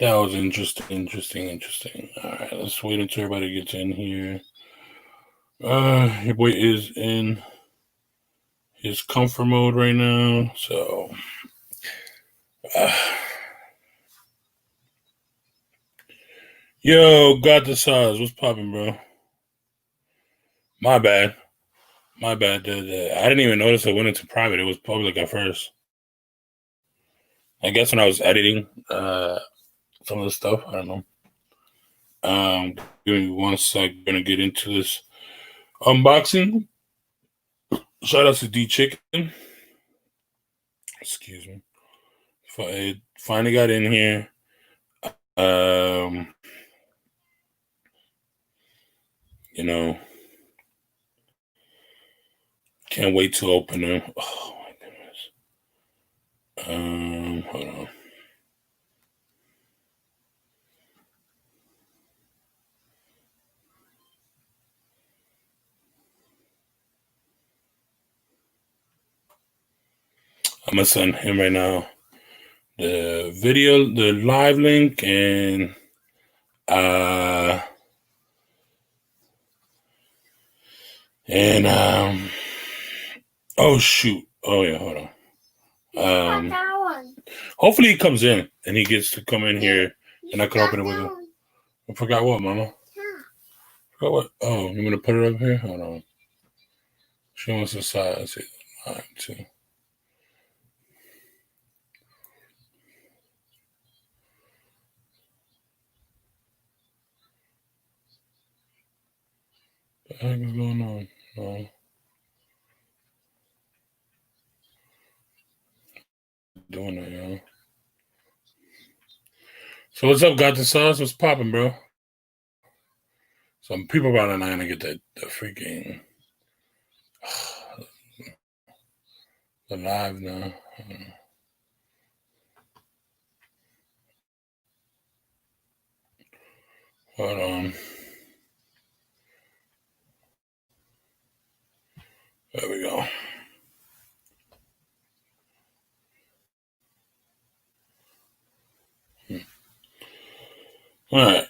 That was interesting. All right, let's wait until everybody gets in here. Your boy is in his comfort mode right now, so. Uh, Yo, got the size. What's popping, bro? My bad. My bad. I didn't even notice it went into private. It was public at first. I guess when I was editing some of the stuff, I don't know. Give me one sec. Gonna get into this unboxing. Shout out to D Chicken. Excuse me. I finally got in here. Um, you know, can't wait to open them. Oh my goodness. Hold on. I'm gonna send him right now the video, the live link, uh, and oh shoot, oh yeah, hold on. Hopefully he comes in and he gets to come in here and I can open it with him. I forgot what, Mama. Forgot what? Oh, you want to put it up here? Hold on. She wants the size. All right, too. What the heck is going on? No. Doing it, yo. So what's up, got the sauce? What's popping, bro? Some people about not gonna get the freaking the live now. Hold on. There we go. All right.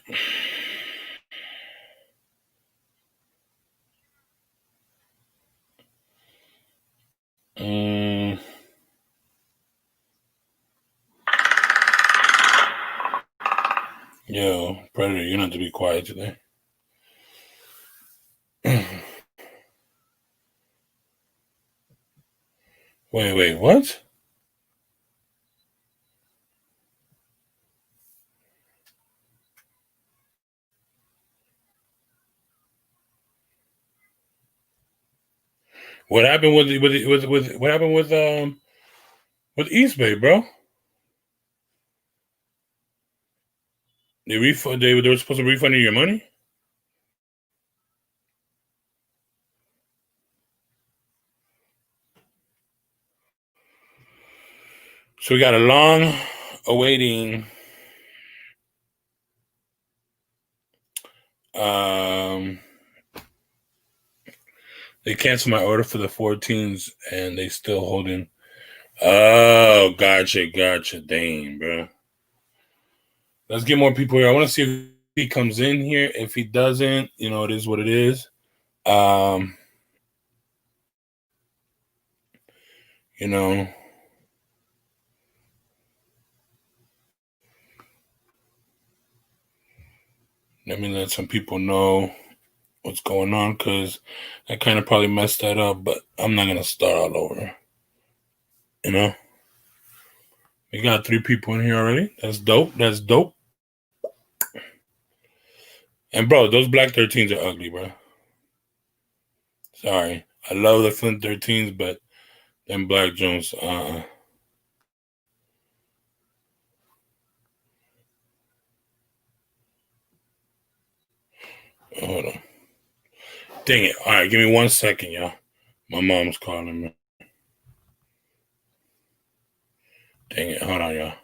Yo, Predator, you're not to be quiet today. Wait, what? What happened with what happened with East Bay, bro? They were supposed to refund you your money? So we got a long awaiting um they canceled my order for the 14s and they still holding. Oh, gotcha. Dang, bro. Let's get more people here. I want to see if he comes in here. If he doesn't, it is what it is. Um, you know, let me let some people know what's going on because I kind of probably messed that up, but I'm not gonna start all over. You know, we got 3 people in here already. That's dope. And bro, those black 13s are ugly, bro. Sorry, I love the Flint 13s, but them black Jones, Hold on. Dang it! All right, give me 1 second, y'all. My mom's calling me. Dang it! Hold on, y'all.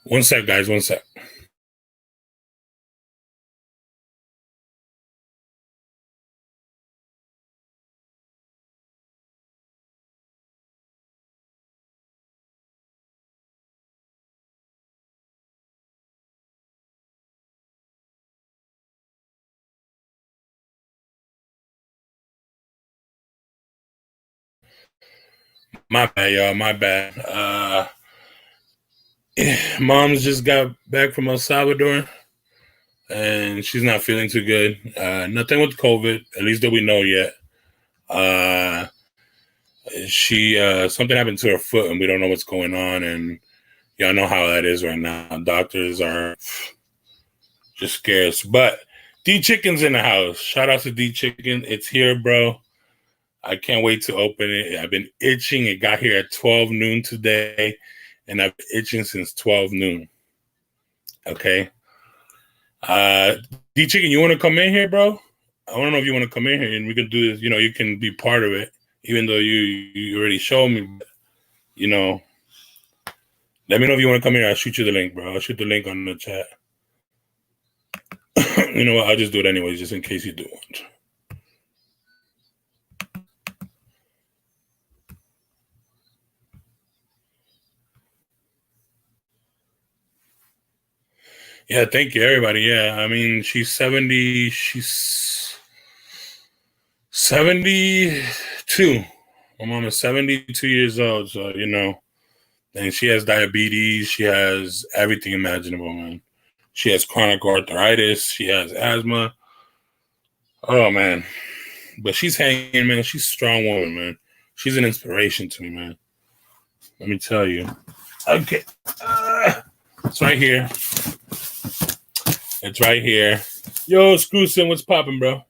One sec, guys. One sec. My bad, y'all. My bad. Mom's just got back from El Salvador, and she's not feeling too good. Nothing with COVID, at least that we know yet. She something happened to her foot, and we don't know what's going on. And y'all know how that is right now. Doctors are just scarce. But D Chicken's in the house. Shout out to D Chicken. It's here, bro. I can't wait to open it. I've been itching. It got here at 12 noon today, and I've been itching since 12 noon. Okay. D Chicken, you want to come in here, bro? I don't know if you want to come in here and we can do this. You know, you can be part of it, even though you already showed me. But, you know, let me know if you want to come here. I'll shoot you the link, bro. I'll shoot the link on the chat. You know what? I'll just do it anyways, just in case you do want. Yeah, thank you, everybody. Yeah, I mean, she's 70. She's 72. My mom is 72 years old, so, you know, and she has diabetes. She has everything imaginable, man. She has chronic arthritis. She has asthma. Oh, man. But she's hanging, man. She's a strong woman, man. She's an inspiration to me, man. Let me tell you. Okay. It's right here. It's right here. Yo, Screwson, what's popping, bro?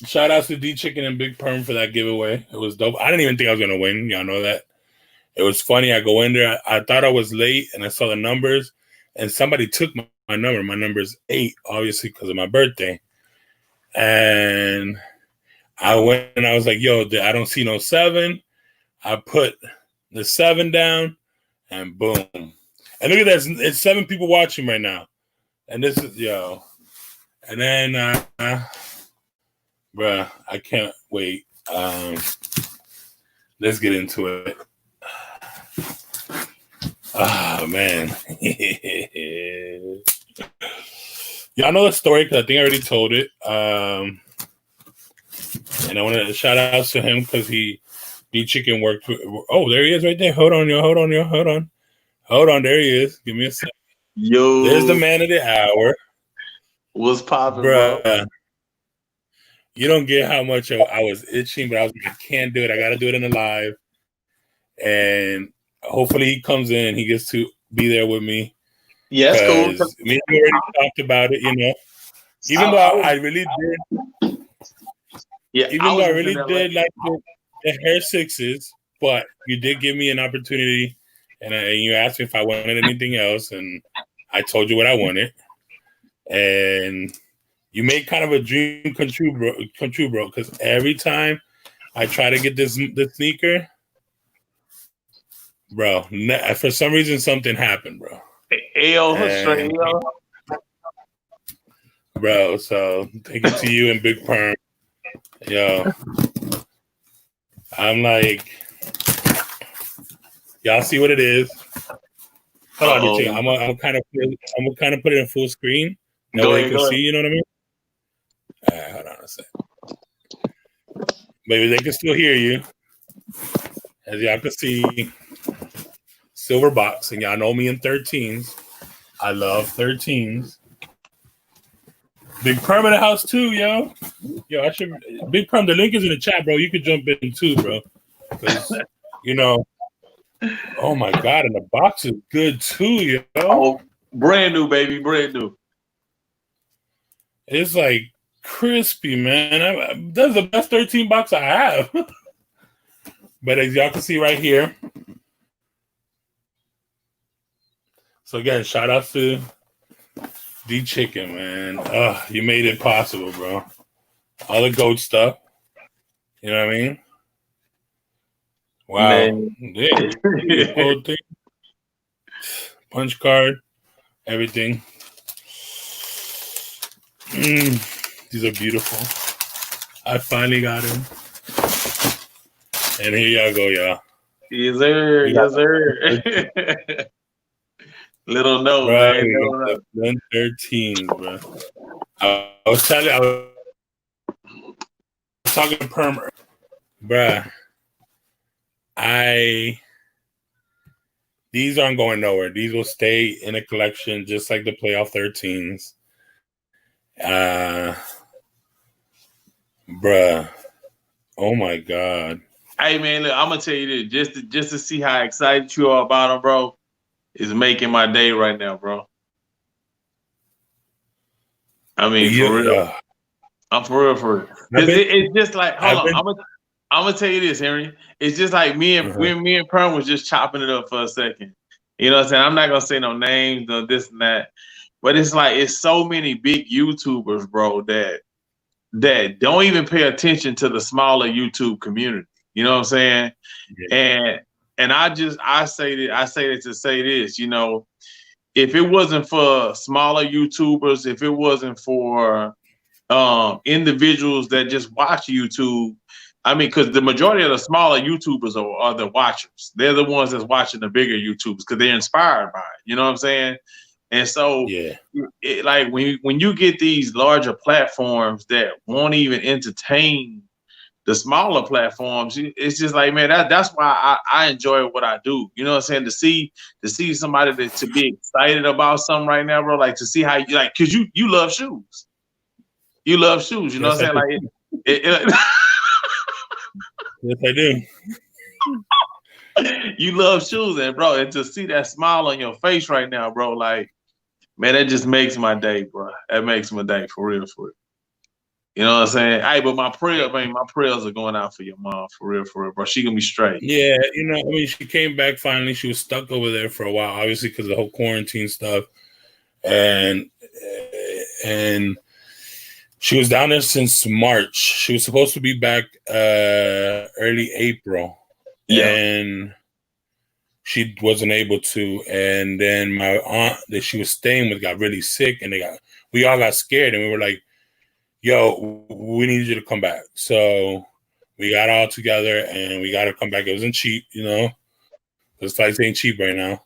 Shout outs to D Chicken and Big Perm for that giveaway. It was dope. I didn't even think I was gonna win. Y'all know that. It was funny. I go in there. I thought I was late, and I saw the numbers, and somebody took my number. My number is 8, obviously, because of my birthday. And I went and I was like, "Yo, I don't see no 7." I put the 7 down, and boom. And look at that. It's 7 people watching right now. And this is, yo. And then, bruh, I can't wait. Let's get into it. Oh, man. Y'all know the story because I think I already told it. And I want to shout out to him because D Chicken worked with. Oh, there he is right there. Hold on, yo. Hold on. There he is. Give me a second. Yo. There's the man of the hour. What's popping, bro? You don't get how much I was itching, but I was like, I can't do it. I got to do it in the live. And hopefully he comes in. He gets to be there with me. Yeah, that's cool. Me and you already talked about it, you know. Even though I really did. Yeah, even though I really did like the hair 6s, but you did give me an opportunity, and you asked me if I wanted anything else, and I told you what I wanted. And you made kind of a dream come true, bro. Because every time I try to get the sneaker, bro, for some reason something happened, bro. Bro, so thank you to you and Big Perm. Yo, I'm like, y'all see what it is? Hold on, I'm gonna kind of put it in full screen. That way you can see. You know what I mean? All right, hold on a second. Maybe they can still hear you. As y'all can see, silver box, and y'all know me in 13s. I love 13s. Big Perm in the house too, yo. Yo, I should. Big Perm, the link is in the chat, bro. You could jump in too, bro. Because, you know, oh my God, and the box is good too, yo. Oh, brand new, baby, brand new. It's like crispy, man. That's the best 13 box I have. But as y'all can see right here. So again, shout out to D Chicken, man. You made it possible, bro. All the goat stuff. You know what I mean? Wow. Man. Yeah, the whole thing. Punch card, everything. These are beautiful. I finally got him. And here y'all go, y'all. Yes, sir. We got Yes, sir. Little note, bro, man. we Little got note. the 113, bro. I was talking to Perm, bro. These aren't going nowhere. These will stay in a collection just like the playoff 13s. Bruh. Oh my God. Hey, man, look, I'm gonna tell you this, just to see how excited you are about them, bro, is making my day right now, bro. I mean, for real. I'm for real, for real. Because it's just like, hold on, I'm gonna tell you this, Henry. It's just like when me and Perm was just chopping it up for a second. You know what I'm saying? I'm not gonna say no names, no this and that, but it's like it's so many big YouTubers, bro, that don't even pay attention to the smaller YouTube community. You know what I'm saying? Yeah. And I say that to say this, you know, if it wasn't for smaller YouTubers, if it wasn't for individuals that just watch YouTube, I mean, because the majority of the smaller YouTubers are the watchers. They're the ones that's watching the bigger YouTubers because they're inspired by it. You know what I'm saying? And so, like when you get these larger platforms that won't even entertain the smaller platforms, it's just like, man, that's why I enjoy what I do. You know what I'm saying? To see somebody to be excited about something right now, bro. Like to see how you like, cause you love shoes. You love shoes. You know what I'm saying? Like, yes, I do. You love shoes, and bro, and to see that smile on your face right now, bro, like, man, that just makes my day, bro. That makes my day for real, for real. You know what I'm saying? Hey, but my prayers are going out for your mom, for real, bro. She gonna be straight. Yeah, you know, I mean, she came back finally. She was stuck over there for a while, obviously, because of the whole quarantine stuff, and she was down there since March. She was supposed to be back early April, and she wasn't able to. And then my aunt that she was staying with got really sick, and we all got scared, and we were like, yo, we need you to come back. So we got all together and we got to come back. It wasn't cheap, you know, because flights ain't cheap right now.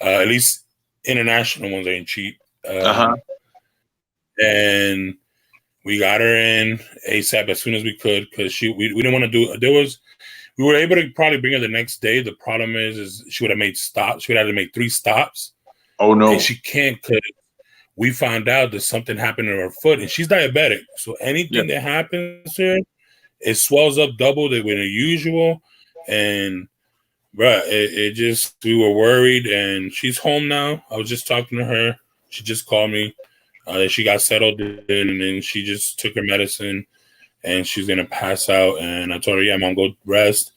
At least international ones ain't cheap. And we got her in ASAP as soon as we could because we didn't want to do. We were able to probably bring her the next day. The problem is she would have made stops. She would have had to make 3 stops. Oh no! And she can't because we found out that something happened to her foot, and she's diabetic. So anything that happens to her, it swells up double than usual. And bruh, it just, we were worried, and she's home now. I was just talking to her. She just called me. She got settled in, and then she just took her medicine, and she's gonna pass out. And I told her, yeah, Mom, go rest.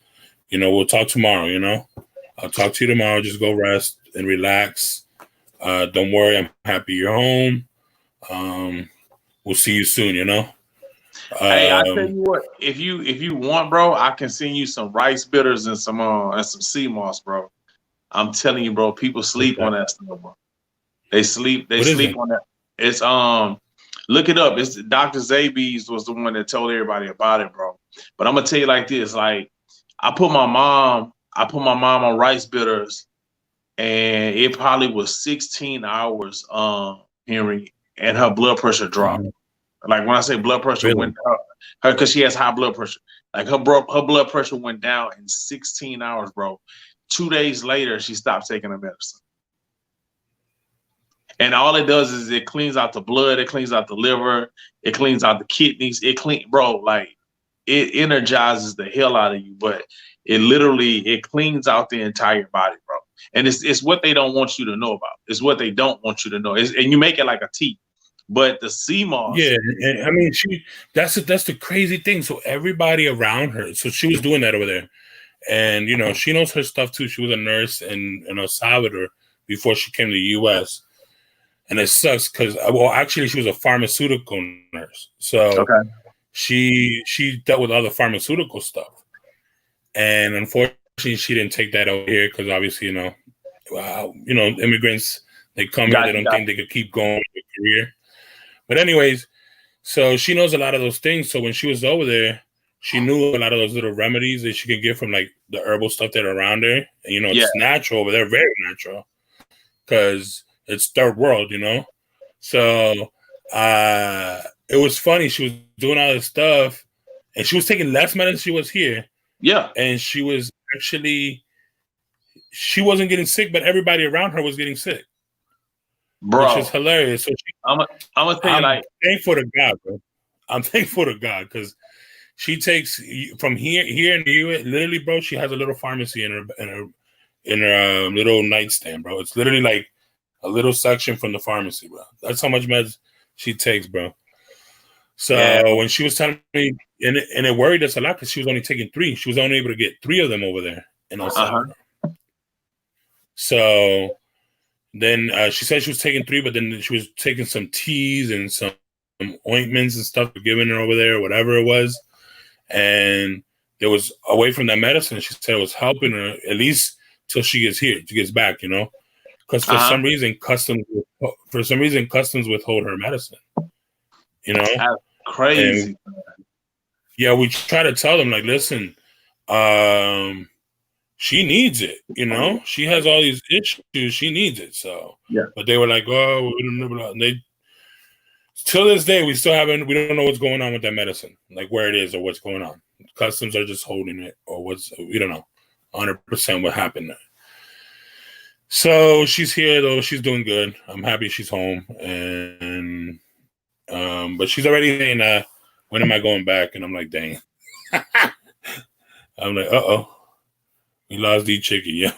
You know, we'll talk tomorrow. You know, I'll talk to you tomorrow. Just go rest and relax. Don't worry, I'm happy you're home. We'll see you soon, you know. Hey, I tell you what, if you want, bro, I can send you some rice bitters and some sea moss, bro. I'm telling you, bro, people sleep on that stuff, bro. They sleep on that. It's look it up. It's Dr. Zabies was the one that told everybody about it, bro. But I'm gonna tell you like this, like I put my mom on rice bitters, and it probably was 16 hours, Henry, and her blood pressure dropped. Like when I say blood pressure went up, her because she has high blood pressure. Like her blood pressure went down in 16 hours, bro. 2 days later, she stopped taking her medicine. And all it does is it cleans out the blood, it cleans out the liver, it cleans out the kidneys, like it energizes the hell out of you, but it cleans out the entire body, bro. And it's what they don't want you to know about. It's what they don't want you to know. And you make it like a tea. But the sea moss. Yeah, and I mean, that's the crazy thing. So everybody around her, so she was doing that over there. And, you know, she knows her stuff too. She was a nurse in El Salvador before she came to the U.S. And it sucks because, well, actually, she was a pharmaceutical nurse. So she dealt with all the pharmaceutical stuff. And unfortunately, she didn't take that over here because obviously, immigrants, they come here, they don't think they could keep going with their career. But anyways, so she knows a lot of those things. So when she was over there, she knew a lot of those little remedies that she could get from like the herbal stuff that are around her. And, it's natural, but they're very natural because it's third world, So it was funny. She was doing all this stuff and she was taking less medicine than she was here. Yeah. And she was actually, she wasn't getting sick, but everybody around her was getting sick. Bro. Which is hilarious. So I'm gonna tell you, like, thankful to God, bro. I'm thankful to God because she takes from here in the U.S. Literally, bro. She has a little pharmacy in her little nightstand, bro. It's literally like a little section from the pharmacy, bro. That's how much meds she takes, bro. So when she was telling me, and it worried us a lot because she was only taking 3. She was only able to get 3 of them over there in El Salvador. So then she said she was taking 3, but then she was taking some teas and some ointments and stuff giving her over there, or whatever it was. And it was away from that medicine. She said it was helping her at least till she gets here, she gets back, because for some reason customs withhold her medicine. That's crazy. And, we try to tell them, like, listen, she needs it, She has all these issues. She needs it. So, but they were like, oh, we don't know. And they, till this day, we don't know what's going on with that medicine, like where it is or what's going on. Customs are just holding it, or we don't know 100% what happened there. So she's here though. She's doing good. I'm happy she's home. And, but she's already saying, when am I going back? And I'm like, dang. I'm like, uh-oh. We lost D Chicken, yeah.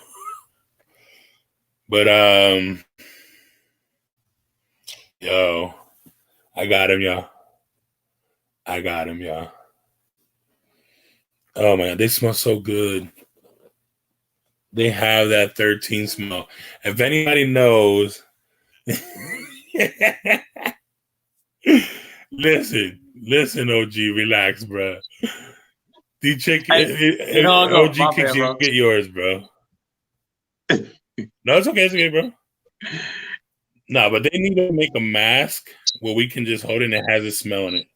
But yo, I got him, y'all. Oh man, they smell so good. They have that 13 smell. If anybody knows, listen, OG, relax, bro. D Chicken, OG kicks you, get yours, bro. No, it's okay, bro. No, but they need to make a mask where we can just hold it and it has a smell in it.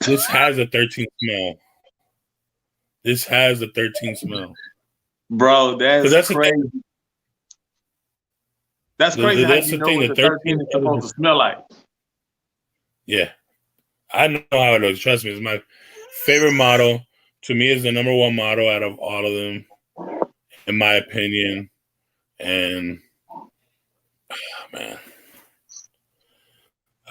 This has a 13 smell. Bro, that's crazy. That's crazy. That's the thing. The 13 is supposed to smell like. Yeah. I know how it is. Trust me. It's my favorite model. To me, it's the number 1 model out of all of them, in my opinion. And, man.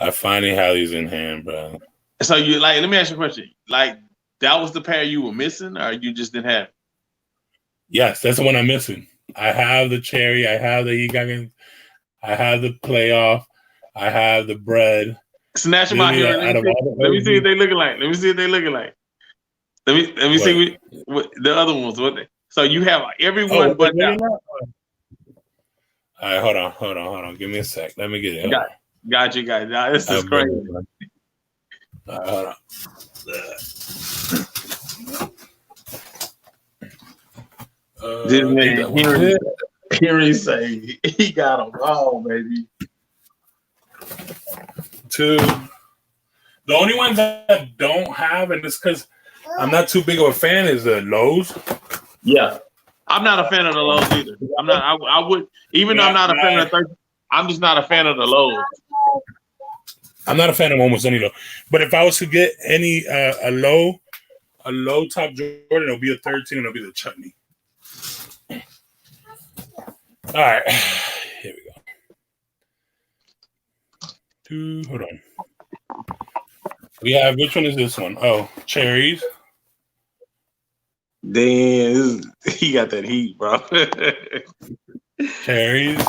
I finally have these in hand, bro. So you let me ask you a question. Like, that was the pair you were missing, or you just didn't have? Yes, that's the one I'm missing. I have the cherry. I have the Egan. I have the playoff. I have the bread. Snatch them out here. Let me see what they looking like. Let me see what the other ones. What they? So you have everyone but now. All right, hold on. Give me a sec. Let me get it. Got you guys. Nah, this is crazy. All right, hold on. This man, Henry say he got them all, baby. 2. The only ones that don't have, and it's because I'm not too big of a fan, is the Lowe's. Yeah, I'm not a fan of the Lowe's either. I'm not. I would, even though I'm not a fan of the 13. I'm just not a fan of the Lowe's. I'm not a fan of almost any Low. But if I was to get any a low top Jordan, it'll be a 13 and it'll be the chutney. All right, here we go. Hold on. We have, which one is this one? Oh, cherries. Damn, he got that heat, bro. Cherries.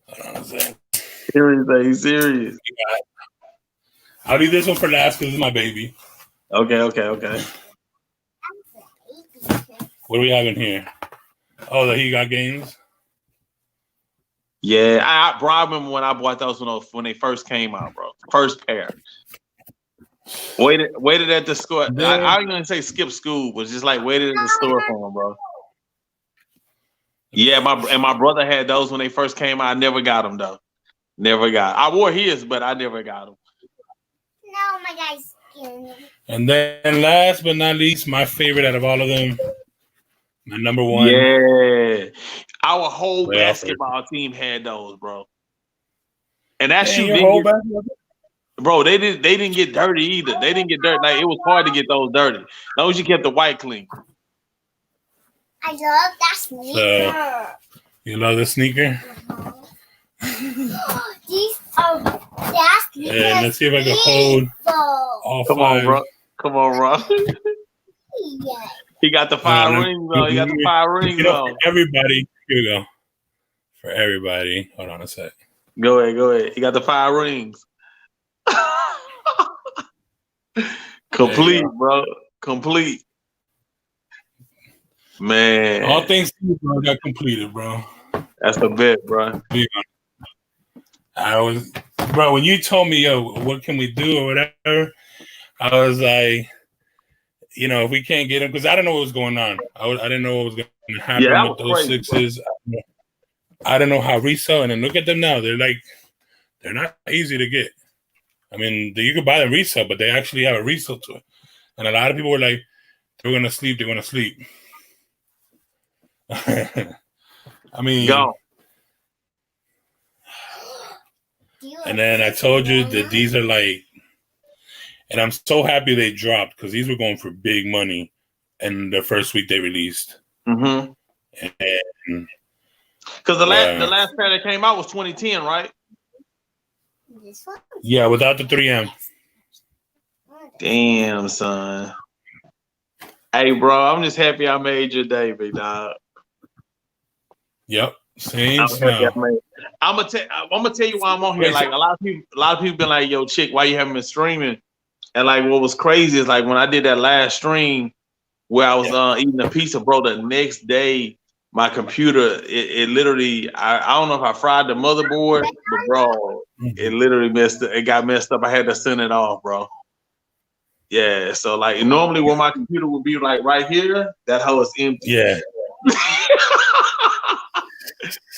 Hold on a second. Serious. I'll leave this one for last because it's my baby. Okay. What do we have in here? Oh, the He Got Games. Yeah, I remember when I bought those when they first came out, bro. First pair. Waited at the store. I was gonna say skip school, but just like waited at the store for him, bro. Yeah, my brother had those when they first came out. I never got them though. Never got. I wore his, but I never got them. No, my guy's. And then last but not least, my favorite out of all of them, my number one. Yeah, our whole basketball team had those, bro. And that shoe bro, they didn't get dirty either. They didn't get dirty. Like, it was hard to get those dirty. As long as you kept the white clean. I love that sneaker. You love the sneaker? These are that sneaker. Yeah, let's see if I can hold all five. Come on, bro. Yeah. He got the 5 rings, though. He got the 5 rings, though. Everybody, here we go. For everybody, hold on a sec. Go ahead. He got the 5 rings. Complete, bro. Complete. Man. All things got completed, bro. That's the bet, bro. Bro, when you told me, yo, what can we do or whatever, I was like, you know, if we can't get them, because I didn't know what was going on. I didn't know what was going to happen with those crazy, sixes. Bro. I don't know how resell, and then look at them now. They're not easy to get. I mean, you could buy them resale, but they actually have a resale to it. And a lot of people were like, they're going to sleep. I mean, go. And then I told you that these are like, and I'm so happy they dropped because these were going for big money in the first week they released. Mm-hmm. Because the last pair that came out was 2010, right? This one? Yeah, without the 3M. Damn, son. Hey, bro, I'm just happy I made your day, big dog. Yep. Same. I'm gonna tell you why I'm on here. Like a lot of people been like, "Yo, chick, why you haven't been streaming?" And like, what was crazy is like when I did that last stream where I was eating a pizza, bro. The next day, my computer, it literally, I don't know if I fried the motherboard, but bro, it literally it got messed up. I had to send it off, bro. Yeah, so like normally when my computer would be like right here, that hoe is empty. Yeah.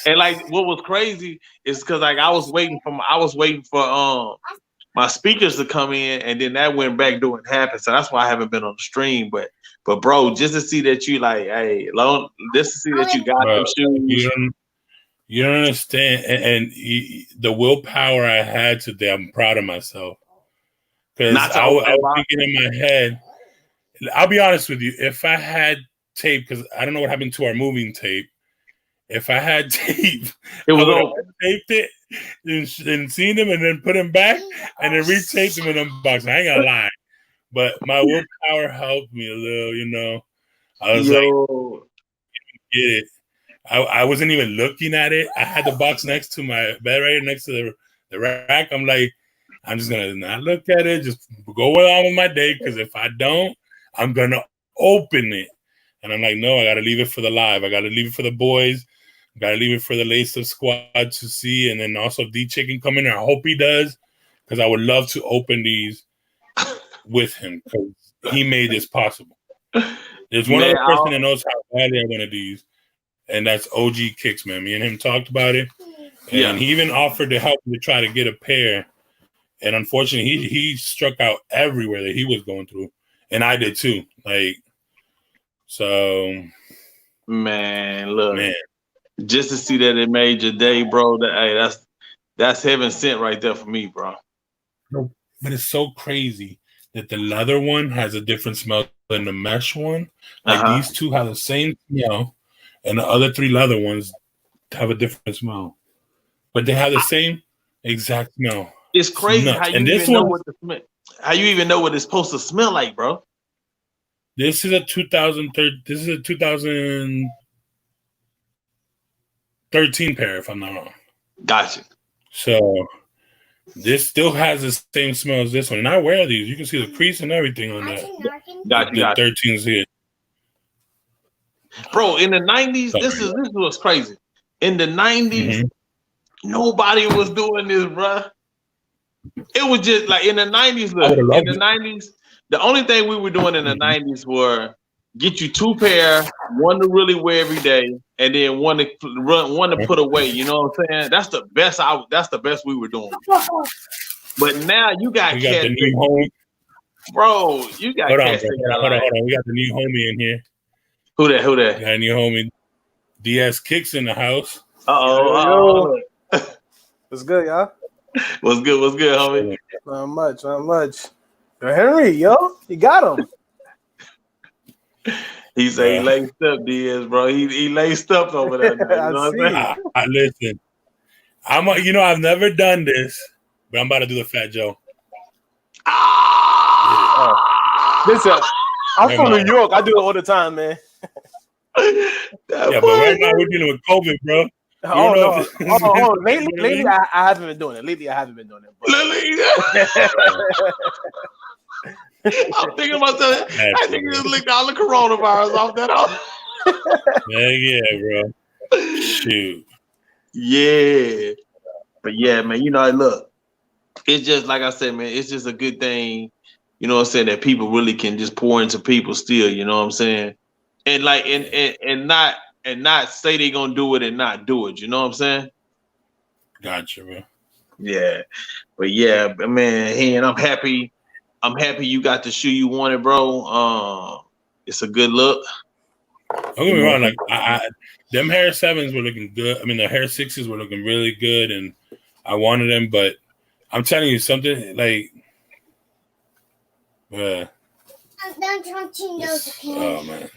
And like what was crazy is because like I was waiting for my speakers to come in, and then that went back doing happen. So that's why I haven't been on the stream. But bro, just to see that you like, hey, just to see that you got them shoes. You don't understand, and the willpower I had today, I'm proud of myself. Because I was thinking in my head, I'll be honest with you, if I had tape, because I don't know what happened to our moving tape. If I had tape, I would have taped it and seen them and then put them back and then retaped them and unboxed. I ain't gonna lie. But my willpower helped me a little, you know. I was like, get it. I wasn't even looking at it. I had the box next to my bed, right next to the rack. I'm like, I'm just gonna not look at it, just go on with my day, because if I don't, I'm gonna open it. And I'm like, no, I gotta leave it for the live. I gotta leave it for the boys. I gotta leave it for the Lace Up squad to see. And then also D-Chicken come in there. I hope he does, because I would love to open these with him, because he made this possible. There's one other person that knows how badly I wanted these, and that's OG Kicks, man. Me and him talked about it. And he even offered to help me to try to get a pair. And unfortunately, he struck out everywhere that he was going through. And I did too. Like, so. Man, look. Just to see that it made your day, bro, that's heaven sent right there for me, bro. But it's so crazy that the leather one has a different smell than the mesh one. Like these two have the same smell, and the other 3 leather ones have a different smell. But they have the same exact smell. It's crazy how you even know what the smell. How you even know what it's supposed to smell like, bro? This is a 2013. This is a 2013 pair, if I'm not wrong. Gotcha. So this still has the same smell as this one, and I wear these. You can see the crease and everything on that. Gotcha. The 13s here, bro. In the 90s, this was crazy. In the 90s, nobody was doing this, bro. It was just like in the 90s. Look, in the 90s, the only thing we were doing in the 90s were get you 2 pair, one to really wear every day, and then one to put away. You know what I'm saying? That's the best. That's the best we were doing. But now you got the new homie. Bro, you got hold on. We got the new homie in here. Who that? Got a new homie. DS Kicks in the house. Uh-oh. What's good, y'all? What's good, homie? Not much. Yo, Henry, yo, you got him. He said he laced up, DS, bro. He laced up over there. Now, you know what I'm saying? Listen, I've never done this, but I'm about to do the Fat Joe. Listen, I'm from New York. I do it all the time, man. But right now we're dealing with COVID, bro. No. Lately, I haven't been doing it. I'm thinking about that. I think you just licked all the coronavirus off that. Yeah, bro. Shoot. Yeah. But yeah, man, look, it's just like I said, man, it's just a good thing, you know what I'm saying, that people really can just pour into people still, you know what I'm saying? And like and not say they're gonna do it and not do it, you know what I'm saying? Gotcha, bro. Yeah. But yeah, man, and I'm happy you got the shoe you wanted, bro. It's a good look. Don't get me wrong, like them Hair 7s were looking good. I mean, the Hair 6s were looking really good, and I wanted them, but I'm telling you something, like, oh man.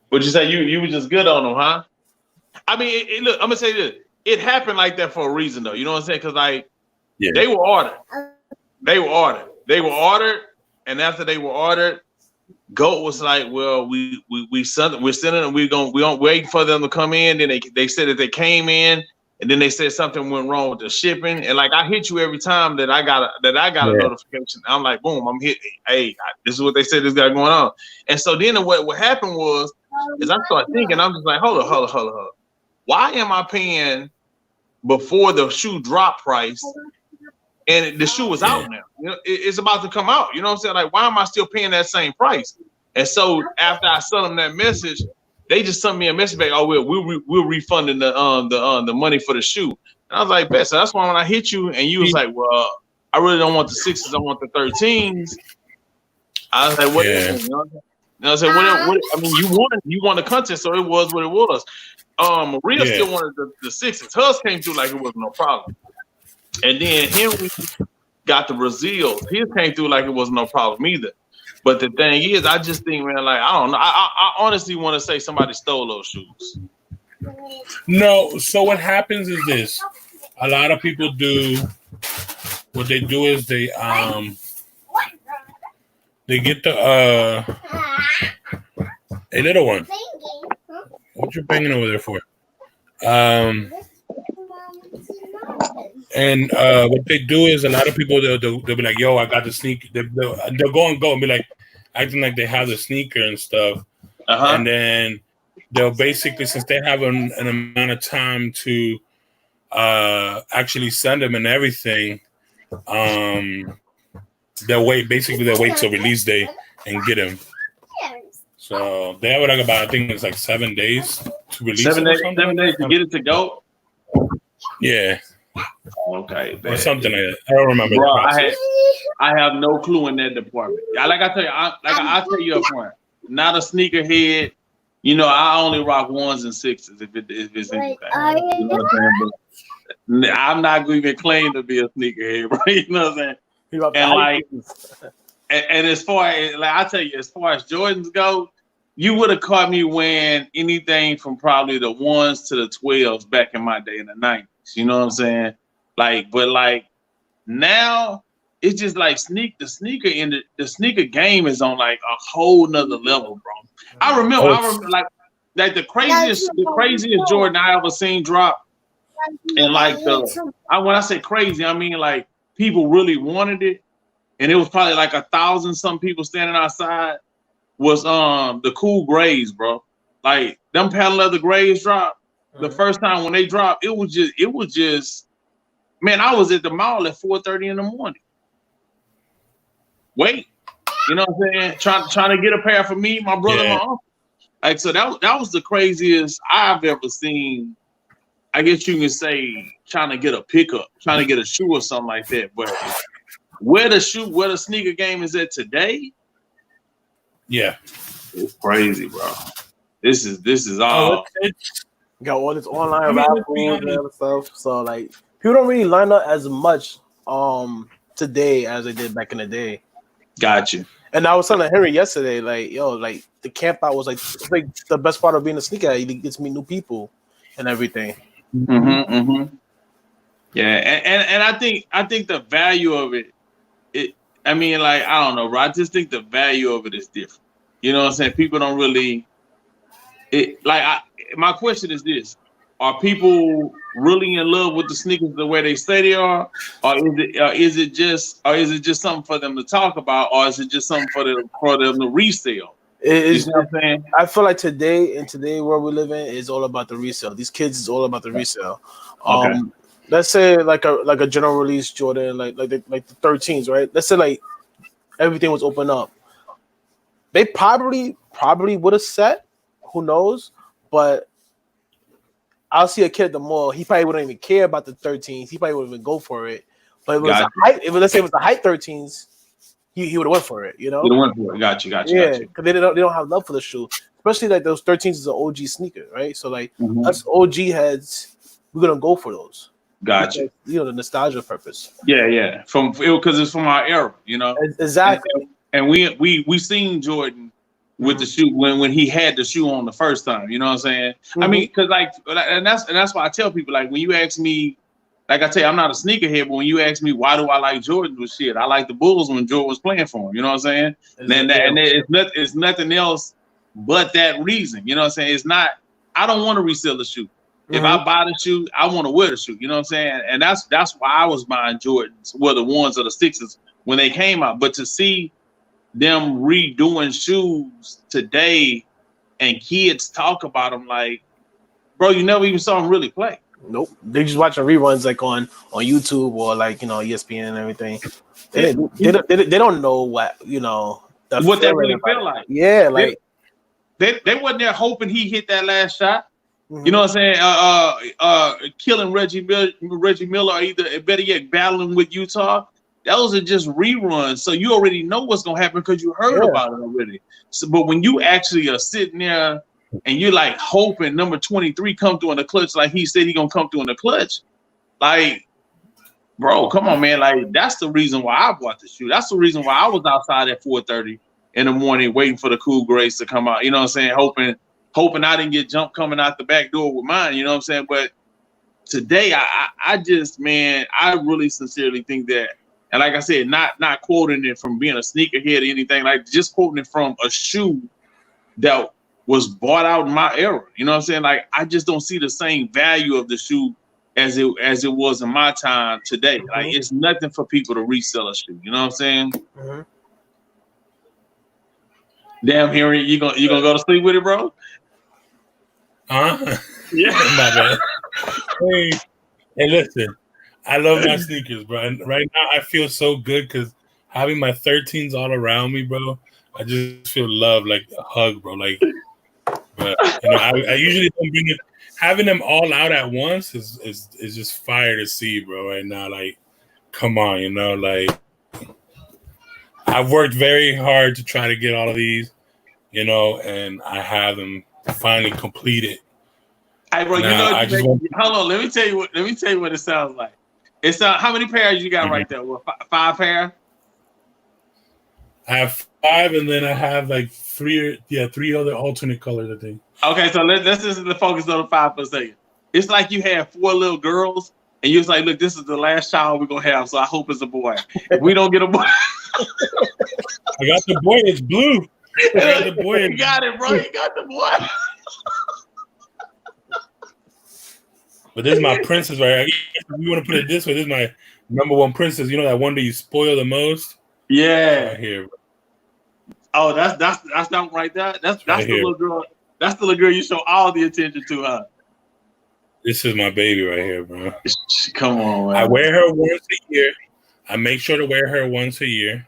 What'd you say? You were just good on them, huh? I mean, look, I'm gonna say this. It happened like that for a reason, though. You know what I'm saying? Because they were ordered. And after they were ordered, GOAT was like, "Well, we're sending them. We don't wait for them to come in." Then they said that they came in, and then they said something went wrong with the shipping. And like I hit you every time that I got a notification. I'm like, boom, I'm hit. Hey, this is what they said. This got going on. And so then what happened was, is I started thinking. I'm just like, hold on. Why am I paying before the shoe drop price? And the shoe is out now. You know, it's about to come out. You know what I'm saying? Like, why am I still paying that same price? And so after I sent them that message, they just sent me a message back. Oh, we're refunding the money for the shoe. And I was like, bet. So that's why when I hit you and you was like, well, I really don't want the 6s. I want the 13s. I was like, what? Yeah. You know? And I said, what? I mean, you won the contest, so it was what it was. Maria still wanted the 6s. Hers came through like it was no problem. And then Henry got the Brazils. His came through like it was no problem either. But the thing is, I just think, man, like, I don't know. I honestly want to say somebody stole those shoes. No. So what happens is this. A lot of people do. What they do is they get the a little one. What you banging over there for? And what they do is a lot of people they'll be like, "Yo, I got the sneaker." They'll go and be like acting like they have the sneaker and stuff, and then they'll basically, since they have an amount of time to actually send them and everything, they'll wait till release day and get them. So they have like about, I think it's like 7 days to release. 7 days to get it to go. Yeah. Okay. Or something like that. I don't remember. Bro, I have no clue in that department. Like I tell you, I'll tell you up front. Not a sneakerhead. You know, I only rock 1s and 6s if it's anything. You know what I'm saying? But I'm not going to even claim to be a sneakerhead, bro. You know what I'm saying? And like, and as far as, like, I tell you, as far as Jordans go, you would have caught me wearing anything from probably the 1s to the 12s back in my day in the 90s. You know what I'm saying? Like, but like now it's just like the sneaker game is on like a whole nother level, bro. I remember like the craziest Jordan I ever seen drop. And like when I say crazy, I mean like people really wanted it. And it was probably like 1,000 some people standing outside. Was the cool grays, bro. Like them paddle leather grays drop. The first time when they dropped, it was just man, I was at the mall at 4:30 in the morning. Wait, you know what I'm saying? Trying to get a pair for me, my brother, and my uncle. Like, so that was the craziest I've ever seen. I guess you can say trying to get a pickup, trying to get a shoe or something like that. But where the sneaker game is at today, yeah, it's crazy, bro. This is all. Got all this online raffles and other stuff. So like people don't really line up as much today as they did back in the day. Got you. And I was telling Henry yesterday, like, yo, like the camp out was like the best part of being a sneakerhead. You get to meet new people and everything. Mm-hmm, mm-hmm. Yeah, and I think the value of it, I mean, like, I don't know, bro. I just think the value of it is different. You know what I'm saying? People don't really my question is this: are people really in love with the sneakers the way they say they are, or is it just something for them to talk about, or is it just something for them to resell? You know what I'm saying? I feel like today world we live in is all about the resale. These kids is all about the resale. Okay. Let's say like a general release Jordan, like the 13s, right? Let's say like everything was open up. They probably would have set. Who knows? But I'll see a kid at the mall. He probably wouldn't even care about the 13s. He probably wouldn't even go for it. But let's say it was the height 13s, he would have went for it. You know, he went for it. Got you. Yeah, because they don't have love for the shoe, especially like those 13s is an OG sneaker, right? So like us OG heads, we're gonna go for those. Got you. You know, the nostalgia purpose. Yeah, because it's from our era. You know, exactly. And we seen Jordan with the shoe when he had the shoe on the first time. You know what I'm saying? I mean, because and that's why I tell people, like, when you ask me, like I tell you, I'm not a sneakerhead, but when you ask me why do I like Jordan, with shit, I like the Bulls when Jordan was playing for him. You know what I'm saying? And it's nothing else but that reason. You know what I'm saying? It's not. I don't want to resell the shoe. If I buy the shoe, I want to wear the shoe. You know what I'm saying? And that's why I was buying Jordans, whether ones or the sixes, when they came out. But to see them redoing shoes today and kids talk about them, like, bro, you never even saw them really play. Nope. They just watching reruns like on YouTube or like, you know, ESPN and everything. They don't know what, you know, what that really felt like. Yeah, like they wasn't there hoping he hit that last shot. You know what I'm saying? Killing Reggie Miller, or either better yet, battling with Utah. Those are just reruns, so you already know what's gonna happen because you heard about it already. So, but when you actually are sitting there and you're like hoping number 23 come through in the clutch, like he said he gonna come through in the clutch, like, bro, come on, man. Like, that's the reason why I bought the shoe. That's the reason why I was outside at 4:30 in the morning waiting for the Cool Grace to come out. You know what I'm saying? Hoping I didn't get jumped coming out the back door with mine. You know what I'm saying? But today, I just, man, I really sincerely think that. And like I said, not quoting it from being a sneakerhead or anything, like just quoting it from a shoe that was bought out in my era. You know what I'm saying? Like, I just don't see the same value of the shoe as it was in my time today. Like, it's nothing for people to resell a shoe. You know what I'm saying? Damn, Henry, you gonna go to sleep with it, bro? Huh? Yeah. My bad. Hey, listen. I love my sneakers, bro. And right now, I feel so good because having my 13s all around me, bro, I just feel love, like a hug, bro. Like, but you know, I usually don't bring it. Having them all out at once is just fire to see, bro. Right now, like, come on, you know, like, I've worked very hard to try to get all of these, you know, and I have them finally completed. Hey, bro, now, hold on. Let me tell you what it sounds like. It's how many pairs you got right there? What, 5 pair? I have 5, and then I have like 3 other alternate colors, I think. Okay, so let's just focus on the 5 for a second. It's like you have 4 little girls, and you was like, "Look, this is the last child we're gonna have, so I hope it's a boy. If we don't get a boy, I got the boy. It's blue. I got the boy. You got it, bro. You got the boy." But this is my princess, right? I guess if we want to put it this way, this is my number 1 princess. You know that one that you spoil the most? Yeah. Right here. Oh, that's not right there. That's right the little girl. That's the little girl you show all the attention to, huh? This is my baby right here, bro. Come on, man. I wear her once a year. I make sure to wear her once a year.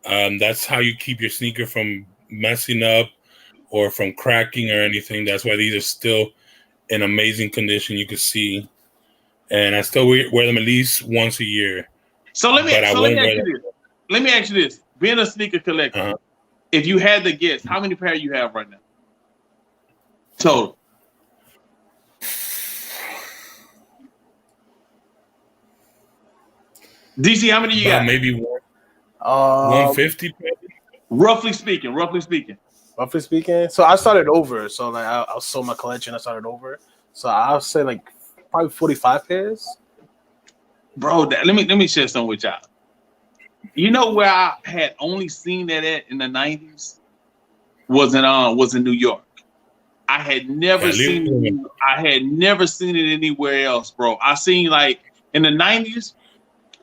That's how you keep your sneaker from messing up or from cracking or anything. That's why these are still in amazing condition. You can see, and I still wear them at least once a year. So let me ask you this: being a sneaker collector, if you had to guess, how many pair you have right now? Total. DC, how many you got? Maybe 150. Roughly speaking. So I started over. So like I sold my collection. I started over. So I'll say like probably 45 pairs. Bro, let me share something with y'all. You know where I had only seen that at in the 90s was in New York. I had never seen it anywhere else, bro. I seen like in the 90s,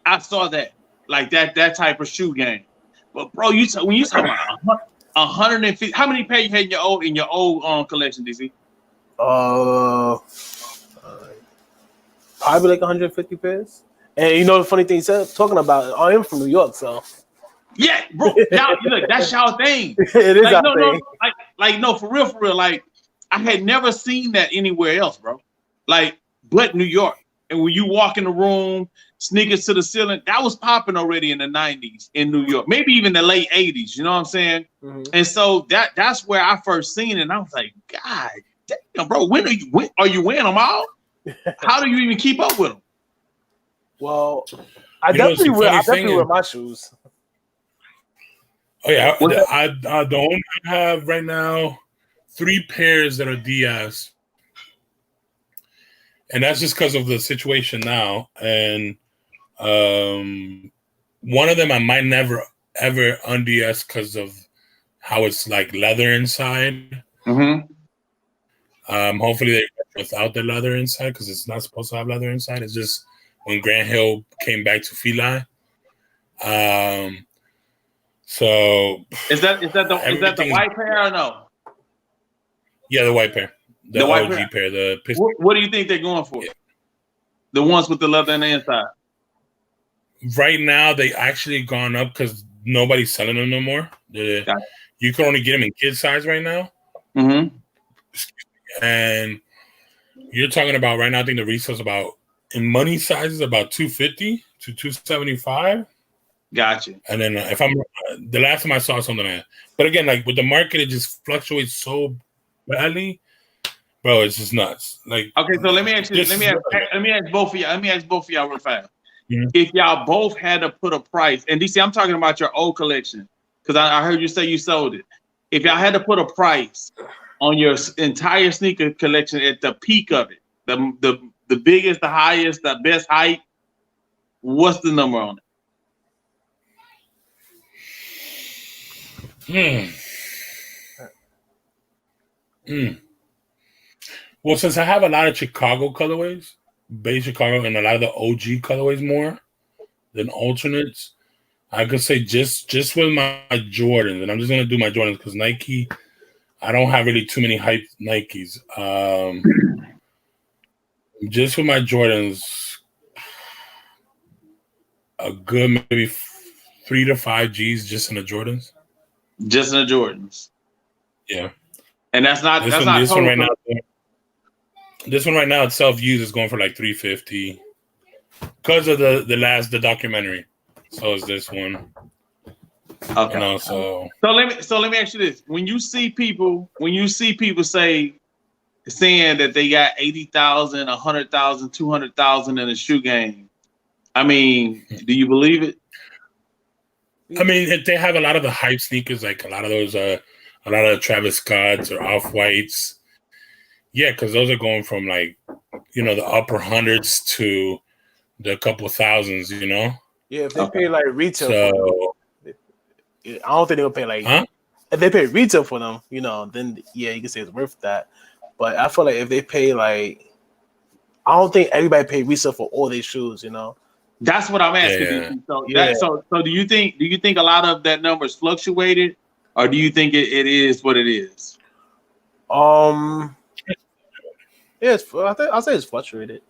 I saw that like that type of shoe game. But bro, when you talk about 150, how many pairs you had in your old collection, DC? Probably like 150 pairs. And you know the funny thing he said, talking about, I am from New York, so yeah, bro. Y'all, look, that's y'all thing. It is like, thing. No, for real. Like I had never seen that anywhere else, bro. Like, but New York. And when you walk in the room, sneakers to the ceiling, that was popping already in the 90s in New York, maybe even the late 80s. You know what I'm saying? Mm-hmm. And so that's where I first seen it. And I was like, God damn, bro, when are you wearing them all? How do you even keep up with them? Well, I definitely wear my shoes. Oh yeah, I don't have right now 3 pairs that are DS, and that's just because of the situation now. And one of them I might never ever unds because of how it's like leather inside. Mm-hmm. Hopefully they without the leather inside because it's not supposed to have leather inside. It's just when Grant Hill came back to Fila. So is that the white pair or no? Yeah, the white pair, the OG pair. What do you think they're going for? Yeah. The ones with the leather on the inside. Right now, they actually gone up because nobody's selling them no more. You can only get them in kid size right now. Mm-hmm. And you're talking about right now. I think the resale's about in money sizes about $250 to $275. Gotcha. And then if I'm the last time I saw something, but again, like with the market, it just fluctuates so badly, bro. It's just nuts. Like, okay, so let me ask both of y'all. Let me ask both of y'all real fast. Mm-hmm. If y'all both had to put a price, and DC, I'm talking about your old collection because I heard you say you sold it. If y'all had to put a price on your entire sneaker collection at the peak of it, the biggest, the highest, the best height, what's the number on it? Well, since I have a lot of Chicago colorways, base Chicago, and a lot of the OG colorways more than alternates, I could say just with my Jordans, and I'm just gonna do my Jordans because Nike, I don't have really too many hype Nikes. Just with my Jordans, a good maybe 3 to 5 G's just in the Jordans. Just in the Jordans. Yeah. And this one right now. This one right now itself used is going for like $350 because of the documentary. So is this one. Okay. You know, so let me ask you this: when you see people saying that they got 80,000, 100,000, 200,000 in a shoe game, I mean, do you believe it? I mean, if they have a lot of the hype sneakers, like a lot of those, a lot of Travis Scotts or Off-Whites. Yeah, because those are going from like, you know, the upper hundreds to the couple thousands, you know? Yeah, if they pay like retail for them, I don't think they'll pay like, if they pay retail for them, you know, then yeah, you can say it's worth that. But I feel like if they pay like, I don't think everybody pay resale for all their shoes, you know? That's what I'm asking. Yeah. So do you think a lot of that number is fluctuated, or do you think it is what it is? Yeah, I'll say it's fluctuated.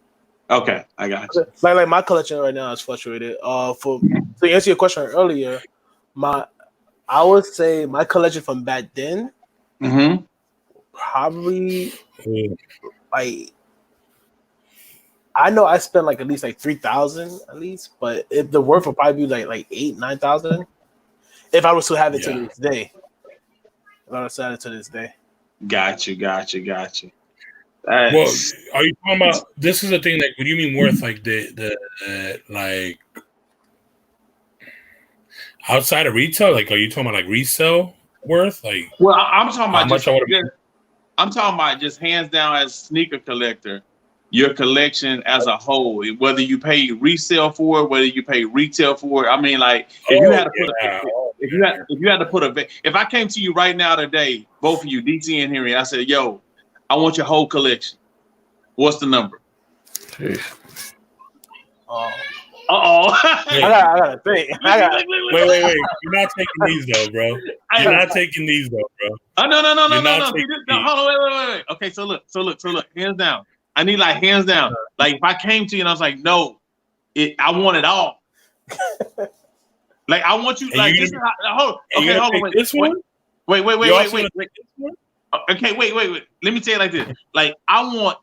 Okay, I got you. Like my collection right now is fluctuated. To answer your question earlier, I would say my collection from back then, probably like I know I spent like at least like 3,000 at least, but if the worth would probably be like 8,000-9,000 if I was to have it to this day. If I was to have it to this day. Got you. Well, are you talking about? This is the thing. Like, what do you mean worth? Like the like outside of retail? Like, are you talking about like resale worth? Like, well, I'm talking about I'm talking about just hands down as a sneaker collector, your collection as a whole. Whether you pay resale for it, whether you pay retail for it. I mean, like if you had to put if I came to you right now today, both of you, DC and Henry, I said, "Yo, I want your whole collection. What's the number?" Jeez. I gotta think. Wait. You're not taking these though, bro. You're not taking these though, bro. Oh no. Hold on, wait. Okay, so look. Hands down. I need like hands down. Like if I came to you and I was like, no, I want it all. Like I want you like this. Hold on. Wait. This one? Wait. Okay, wait. Let me tell you like this. Like I want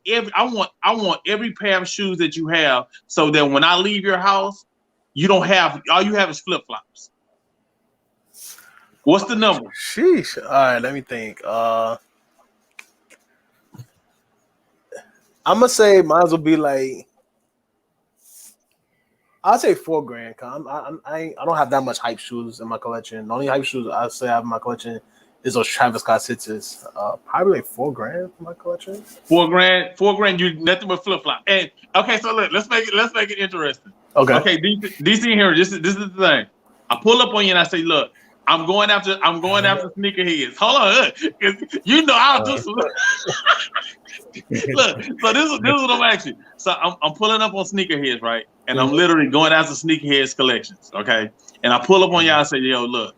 every pair of shoes that you have, so that when I leave your house, you don't have all you have is flip flops. What's the number? Sheesh. All right, let me think. I'm gonna say mine will be like I'll say $4,000. I don't have that much hype shoes in my collection. The only hype shoes I say I have in my collection is those Travis Scott Sixes. Probably like $4,000 in my collection. $4,000. You nothing but flip flop. And okay, so look, let's make it interesting. Okay, DC here. This is the thing. I pull up on you and I say, look, I'm going after sneakerheads. Hold on, because you know I'll do some. Look, so this is what I'm asking. So I'm pulling up on sneakerheads, right? And I'm literally going after sneakerheads collections, okay? And I pull up on y'all and say, yo, look,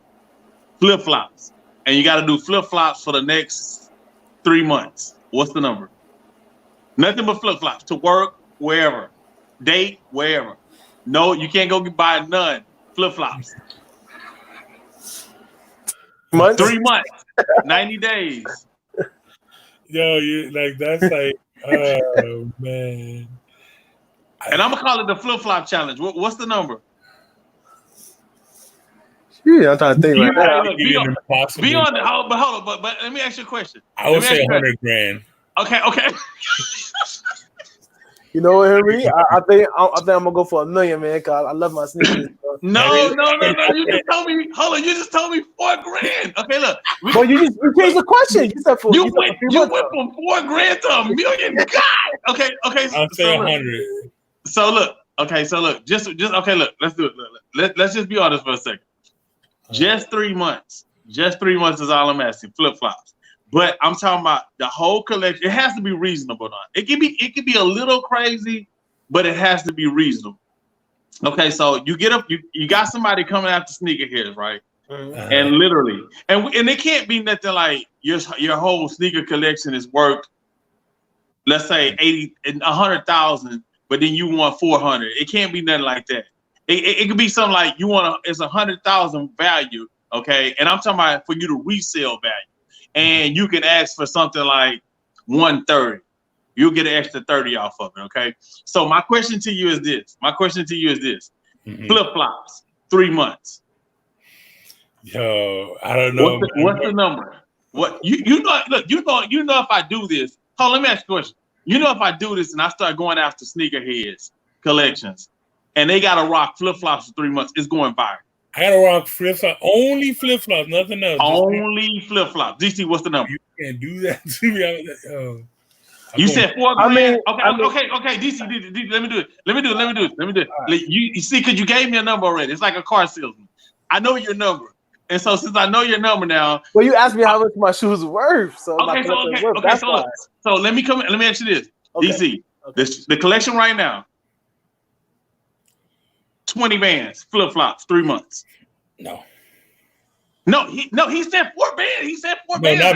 flip flops, and you got to do flip flops for the next 3 months. What's the number? Nothing but flip flops to work wherever, date wherever. No, you can't go buy none. Flip flops. 3 months, 90 days. Yo, you like that's like, oh man. And I'm gonna call it the flip flop challenge. What's the number? Yeah, I'm trying to think right now. But let me ask you a question. I would say $100,000. Okay. You know what, Henry? I think I'm gonna go for $1 million, man. Cause I love my sneakers. No. You just told me. Hold on. You just told me $4,000. Okay, look. Well, you changed the question. You said you went from $4,000 to $1 million. God. Okay. I'll say 100. So look. Just okay. Look. Let's do it. Let's just be honest for a second. Just 3 months. Just 3 months is all I'm asking. Flip flops. But I'm talking about the whole collection. It has to be reasonable. It can be a little crazy, but it has to be reasonable. Okay, so you got somebody coming after sneakerheads, right? Mm-hmm. And literally, and it can't be nothing like your whole sneaker collection is worth, let's say 100,000, but then you want 400. It can't be nothing like that. It could be something like it's 100,000 value, okay? And I'm talking about for you to resell value. And you can ask for something like 130. You'll get an extra 30 off of it, okay? So my question to you is this. Mm-hmm. Flip-flops, 3 months. Yo, I don't know. What's the number? What you know? Look, you know if I do this. Hold on, let me ask you a question. You know if I do this and I start going after sneakerheads collections, and they gotta rock flip-flops for 3 months, it's going viral. I gotta rock flip-flops. Only flip-flops, nothing else. Only flip-flops. DC, what's the number? You can't do that to me. You said $4,000. Okay. DC, let me do it. Right. You see, because you gave me a number already. It's like a car salesman. I know your number. And so since I know your number now. Well, you asked me how much my shoes were worth. So so let me ask you this. Okay. DC, the collection right now. 20 bands, flip-flops, 3 months. No, he said 4 bands. He said 4 bands. No,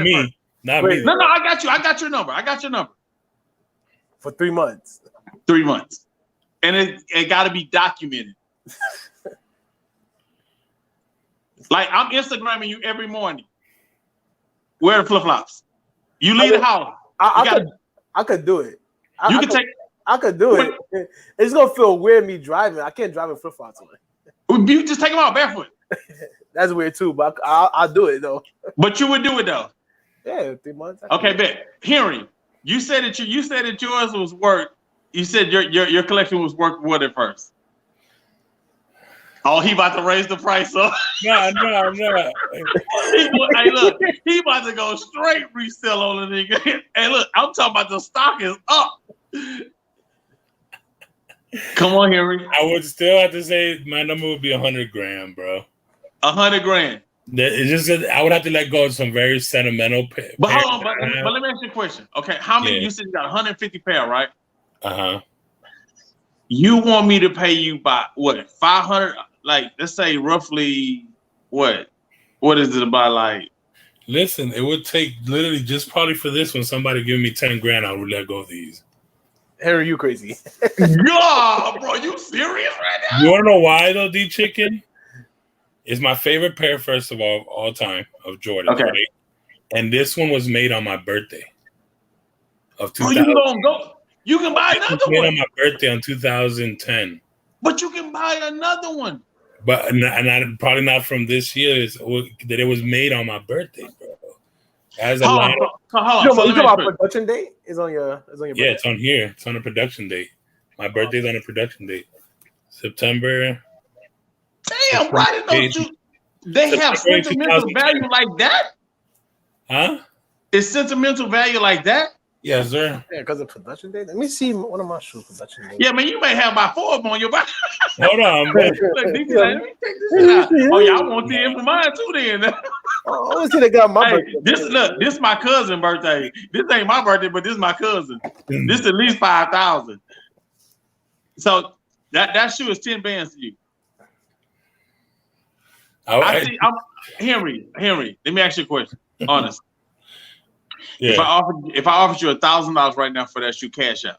not me. No, I got you. I got your number. For 3 months. 3 months. And it got to be documented. Like, I'm Instagramming you every morning. Wear the flip-flops. You leave the house. I could do it. I could do it. It's gonna feel weird me driving. I can't drive in flip-flops on. You just take them out barefoot. That's weird too, but I'll do it though. But you would do it though. Yeah, 3 months. Okay, bet. Henry, you said that yours was worth. You said your collection was worth what at first? Oh, he about to raise the price up. No. Hey, look, he about to go straight resell on the nigga. Hey, look, I'm talking about the stock is up. Come on, Henry. I would still have to say my number would be $100,000, bro. $100,000. It's just that I would have to let go of some very sentimental. But hold on, but let me ask you a question. Okay, how many? You said you got 150 pair, right? You want me to pay you by what? 500? Like, let's say roughly what? What is it about? Like, listen, it would take literally just probably for this one. Somebody give me $10,000, I would let go of these. Harry, you crazy? God, bro, you serious right now? You wanna know why though, D Chicken? It's my favorite pair, first of all time of Jordan. Okay. Right? And this one was made on my birthday of 2000. Oh, you gonna go? You can buy another made one. on my birthday in 2010. But you can buy another one. But probably not from this year. That it was made on my birthday, bro. As a lot. Hold on. You talking about production date? Is on your birthday? Yeah, it's on here. It's on a production date. My birthday's on a production date. September. Damn, why didn't you? They have sentimental value like that? Huh? It's sentimental value like that? Yes, sir. Yeah, because of production date. Let me see one of my shoes production date. Yeah, man, you may have about 4 of them on your body. Hold on, man. Let me take this shit out. Oh, yeah, I want the in for mine too then. Oh, let's see they got my birthday. This my cousin's birthday. This ain't my birthday, but this is my cousin. This is at least 5,000. So that shoe is 10 bands to you. Henry, let me ask you a question. Honest. Yeah. If I offered you $1,000 right now for that shoe, cash out,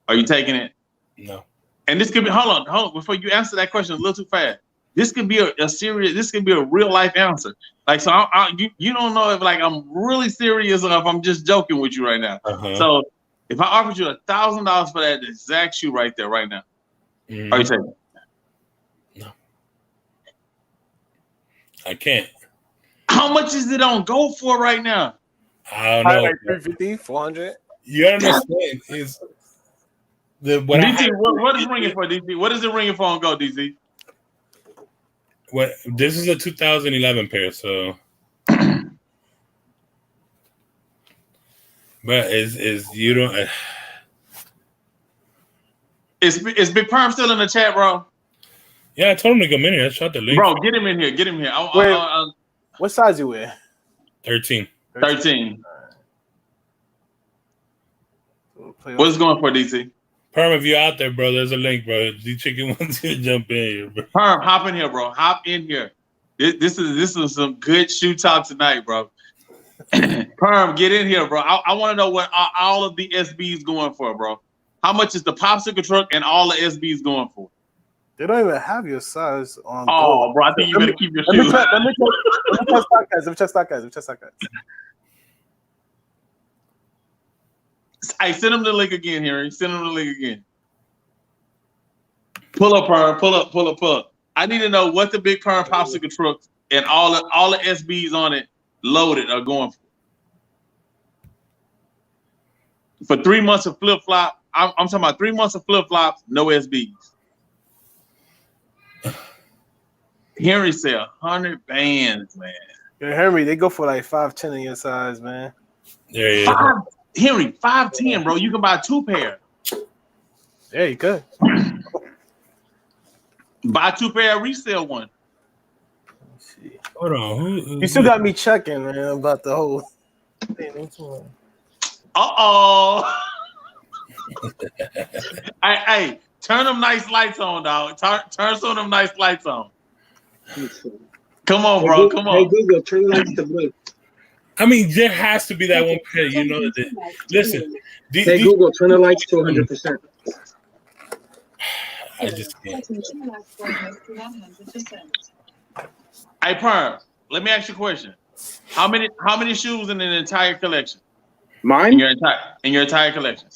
are you taking it? No. And this could be hold on before you answer that question a little too fast. This could be a serious. This could be a real life answer. Like, so you don't know if like I'm really serious or if I'm just joking with you right now. So if I offered you $1,000 for that exact shoe right there, right now, are you taking it? No. I can't. How much is it on go for right now? I don't know. Like 350, 400. You understand? Is DT, what is ringing for, DT? What is it ringing for on go, DT? What? This is a 2011 pair, so. But is you don't. Is Big Perm still in the chat, bro? Yeah, I told him to come in here. I shot the link. Bro, get him in here. Get him here. What size you wear? 13. 13. What's going for, DC? Perm, if you're out there, bro, there's a link, bro. D Chicken wants you to jump in here, bro. Perm, hop in here, bro. Hop in here. This is some good shoe talk tonight, bro. Perm, get in here, bro. I want to know what all of the SBs going for, bro. How much is the popsicle truck and all the SBs going for? They don't even have your size on. Oh, bro, I think you better keep your shoes. Let me check stock guys. Hey, send them the link again, Henry. Send them the link again. Pull up, Perm. Pull up. I need to know what the Big Perm popsicle trucks and all the SBs on it loaded are going for 3 months of flip flop. I'm talking about 3 months of flip flops, no SBs. Henry said 100 bands, man. Yeah, Henry, they go for like 5'10" in your size, man. Yeah. Henry, 5'10", bro. You can buy 2 pair. Yeah, you could. Buy 2 pair, resell one. Let's see. Hold on. You still got me checking, man, about the whole thing. Uh-oh. Hey, turn them nice lights on, dog. Turn some of them nice lights on. Come on, bro. Come on. Hey, Google, turn lights to blue. I mean, there has to be that one pair. You know that. Listen, hey Google, turn the lights to 100%. I just can't. Hey, Perm, let me ask you a question. How many shoes in an entire collection? Mine? In your entire collection?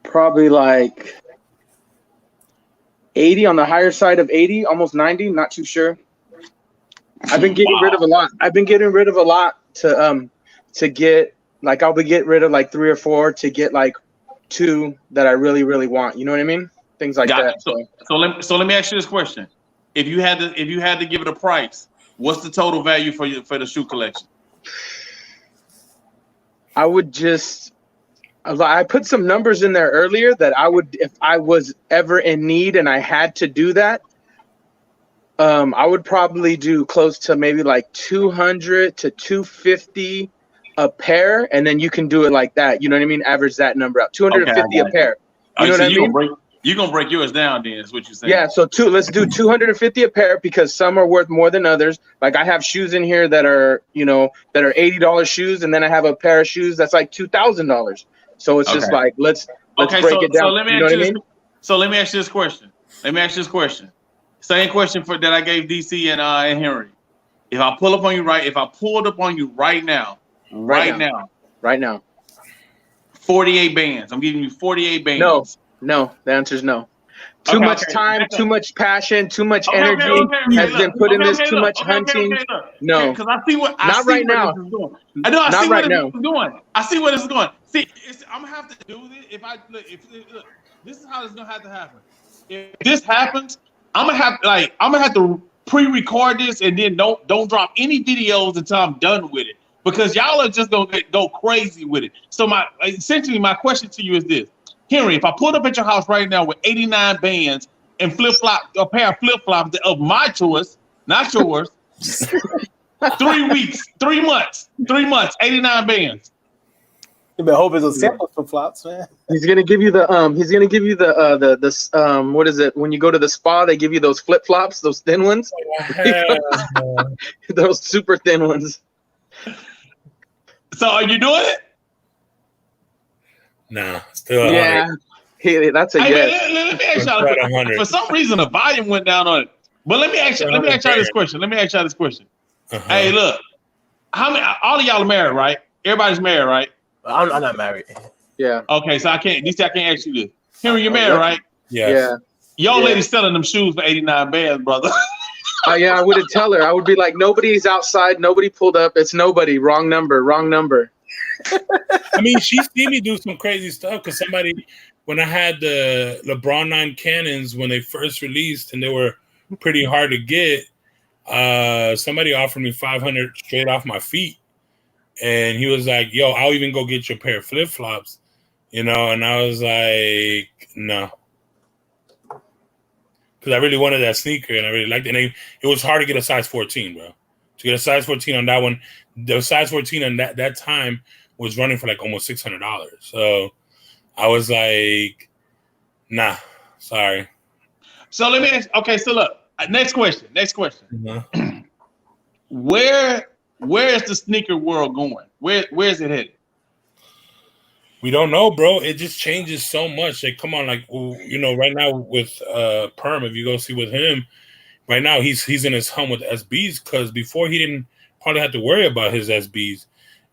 Probably like 80 on the higher side of 80, almost 90, not too sure. I've been getting rid of a lot. I've been getting rid of a lot to get, like, I'll be getting rid of like 3 or 4 to get like 2 that I really, really want. You know what I mean? Things like that. So let me ask you this question. If you had to give it a price, what's the total value for the shoe collection? I would just, I put some numbers in there earlier that I would, if I was ever in need and I had to do that, I would probably do close to maybe like 200 to 250 a pair, and then you can do it like that. You know what I mean? Average that number out. 250 a pair. You know what I mean? You're gonna break yours down, then, is what you're saying. Yeah, so let's do 250 a pair because some are worth more than others. Like I have shoes in here that are, you know, that are $80 shoes, and then I have a pair of shoes that's like $2,000. So it's just like let's break it down. So let me ask you this question. Same question that I gave DC and Henry. If I pulled up on you right now, 48 bands. I'm giving you 48 bands. No, the answer is no. Too much time, too much passion, too much energy has been put in this. Too much hunting. No, because I see what not right now. This is doing. I know. I see what this is doing. I see what it's doing. See, I'm gonna have to do this. If this is how it's gonna have to happen. If this happens, I'm gonna have to pre-record this and then don't drop any videos until I'm done with it because y'all are just gonna go crazy with it. So essentially my question to you is this. Henry, if I pulled up at your house right now with 89 bands and a pair of flip-flops of my choice, not yours, 3 months, 89 bands. You better hope it's a sample flip-flops, man. He's gonna give you the what is it? When you go to the spa, they give you those flip-flops, those thin ones. Those super thin ones. So are you doing it? Nah, still. Yeah, that's a yes. Let me ask y'all. For some reason, the volume went down on it. But let me ask y'all this question. Hey, look, how many? All of y'all are married, right? Everybody's married, right? I'm not married. Yeah. Okay, so I can't ask you this. Henry, you're married, right? Yes. Yeah. Your lady's selling them shoes for 89 bands, brother. Yeah, I wouldn't tell her. I would be like, nobody's outside. Nobody pulled up. It's nobody. Wrong number. I mean, she seen me do some crazy stuff because when I had the LeBron 9 Cannons when they first released and they were pretty hard to get, somebody offered me $500 straight off my feet, and he was like, "Yo, I'll even go get your pair of flip flops," you know, and I was like, "No," because I really wanted that sneaker and I really liked it. And it was hard to get a size 14, bro. To get a size 14 on that one, the size 14 on that time was running for like almost $600. So I was like, nah, sorry. So let me ask, okay, so look, next question. Mm-hmm. Where is the sneaker world going? Where is it headed? We don't know, bro. It just changes so much. Like, come on, like, you know, right now with Perm, if you go see with him, right now he's in his home with SBs because before he didn't probably have to worry about his SBs.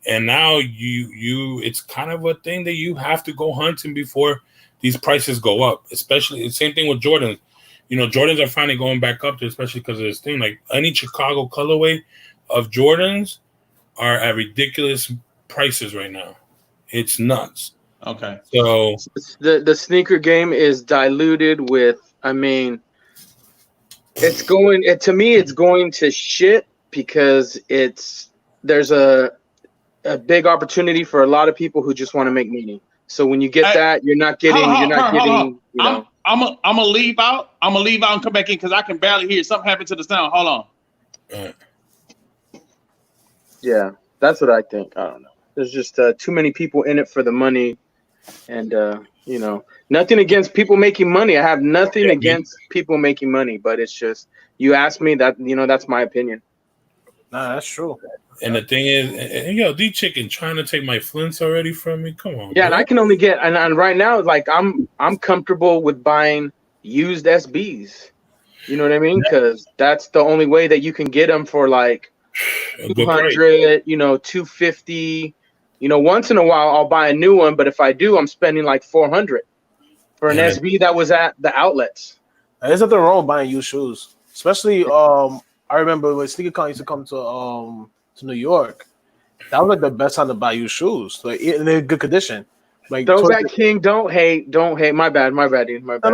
And now it's kind of a thing that you have to go hunting before these prices go up. Especially the same thing with Jordans. You know, Jordans are finally going back up there, especially because of this thing. Like any Chicago colorway of Jordans are at ridiculous prices right now. It's nuts. Okay. So the sneaker game is diluted with. I mean, it's going to shit because there's a big opportunity for a lot of people who just want to make money. So when you get that, you're not getting. You know. I'm gonna leave out. And come back in because I can barely hear. Something happened to the sound. Hold on. Yeah, that's what I think. I don't know. There's just too many people in it for the money, and you know, nothing against people making money. I have nothing against people making money, but it's just you ask me that. You know, that's my opinion. Nah, that's true. And the thing is, yo, D Chicken trying to take my flints already from me. Come on. Yeah, bro. and I can only get and right now, like I'm comfortable with buying used SBs. You know what I mean? Because that's the only way that you can get them for like 200, 250. Once in a while I'll buy a new one, but if I do, I'm spending like 400 for an SB that was at the outlets. There's nothing wrong with buying used shoes, especially I remember when SneakerCon used to come to New York. That was like the best time to buy used shoes, like in good condition. Like Throwback King, don't hate. My bad, dude. My bad.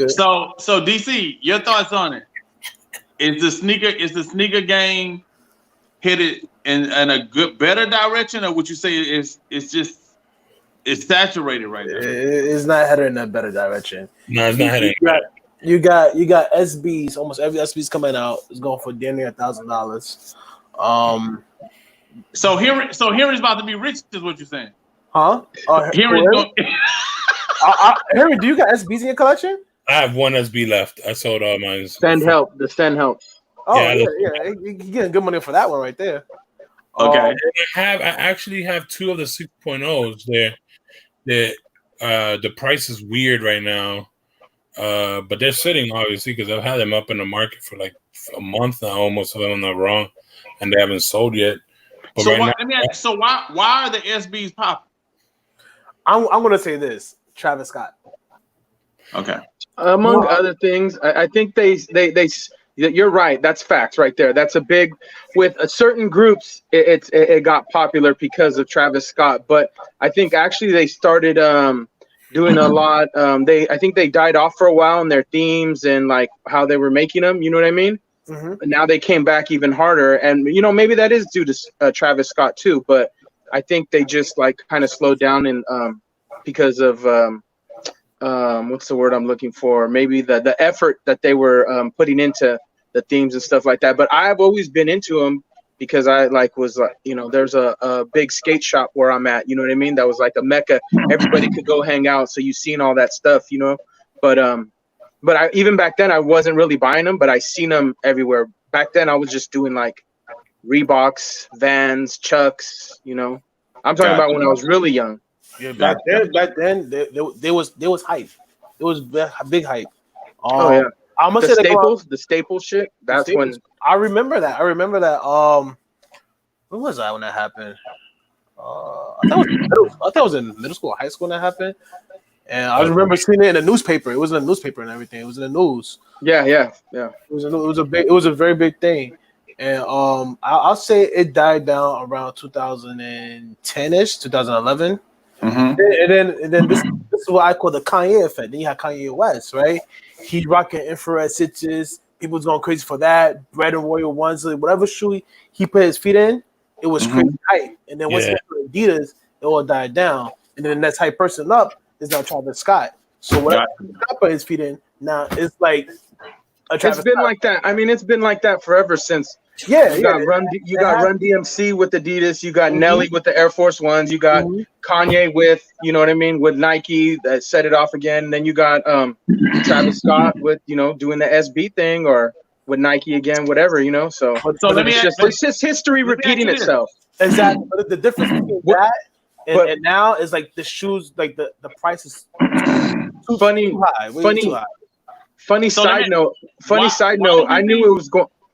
So DC, your thoughts on it? Is the sneaker game headed in a better direction, or would you say it's saturated right now? It's not headed in a better direction. No, it's not heading. You got SBs. Almost every SB's coming out is going for damn near $1,000. So Henry's about to be rich, is what you're saying? Huh? Henry, do you got SBs in your collection? I have one SB left. I sold all mine. The Sten help. Oh yeah. You're getting good money for that one right there. Okay. I actually have two of the 6.0s there. The price is weird right now. But they're sitting obviously because I've had them up in the market for like a month now, almost, if I'm not wrong, and they haven't sold yet. But so why are the SBs popping? I'm gonna say this: Travis Scott. Okay. Among other things, I think they you're right. That's facts right there. That's a big with certain groups. It got popular because of Travis Scott, but I think actually they started doing a lot. I think they died off for a while in their themes and like how they were making them. You know what I mean? Mm-hmm. But now they came back even harder, and maybe that is due to Travis Scott too. But I think they just like kind of slowed down and because of what's the word I'm looking for? Maybe the effort that they were putting into the themes and stuff like that. But I've always been into them because I there's a big skate shop where I'm at. You know what I mean? That was like a mecca. Everybody could go hang out. So you've seen all that stuff, But even back then I wasn't really buying them, but I seen them everywhere. Back then I was just doing like Reeboks, Vans, Chucks. I'm talking about when I was really young. Yeah, back then, there was hype. It was big hype. Yeah. I'm gonna the say the Staples shit. That's when I remember that. When was that when that happened? I thought it was in middle school or high school when that happened. And I remember seeing it in the newspaper. It was in the newspaper and everything. It was in the news. Yeah. It was a very big thing. And I'll say it died down around 2010-ish, 2011. Mm-hmm. And then this is what I call the Kanye effect. Then you have Kanye West, right? He's rocking infrared stitches. People's going crazy for that. Red and Royal ones, whatever shoe he put his feet in, it was crazy hype. And then once he put Adidas, it all died down. And then the next hype person up is now Travis Scott. So whatever Scott put his feet in, now it's like a Travis It's been Scott. like that. I mean, it's been like that forever since. You got Run DMC with Adidas. You got Nelly with the Air Force Ones. You got Kanye with, with Nike that set it off again. And then you got Travis Scott with, doing the SB thing or with Nike again, whatever, So it's just history repeating itself. Exactly. But the difference between that and now is like the shoes, like the price is too high. Funny side note.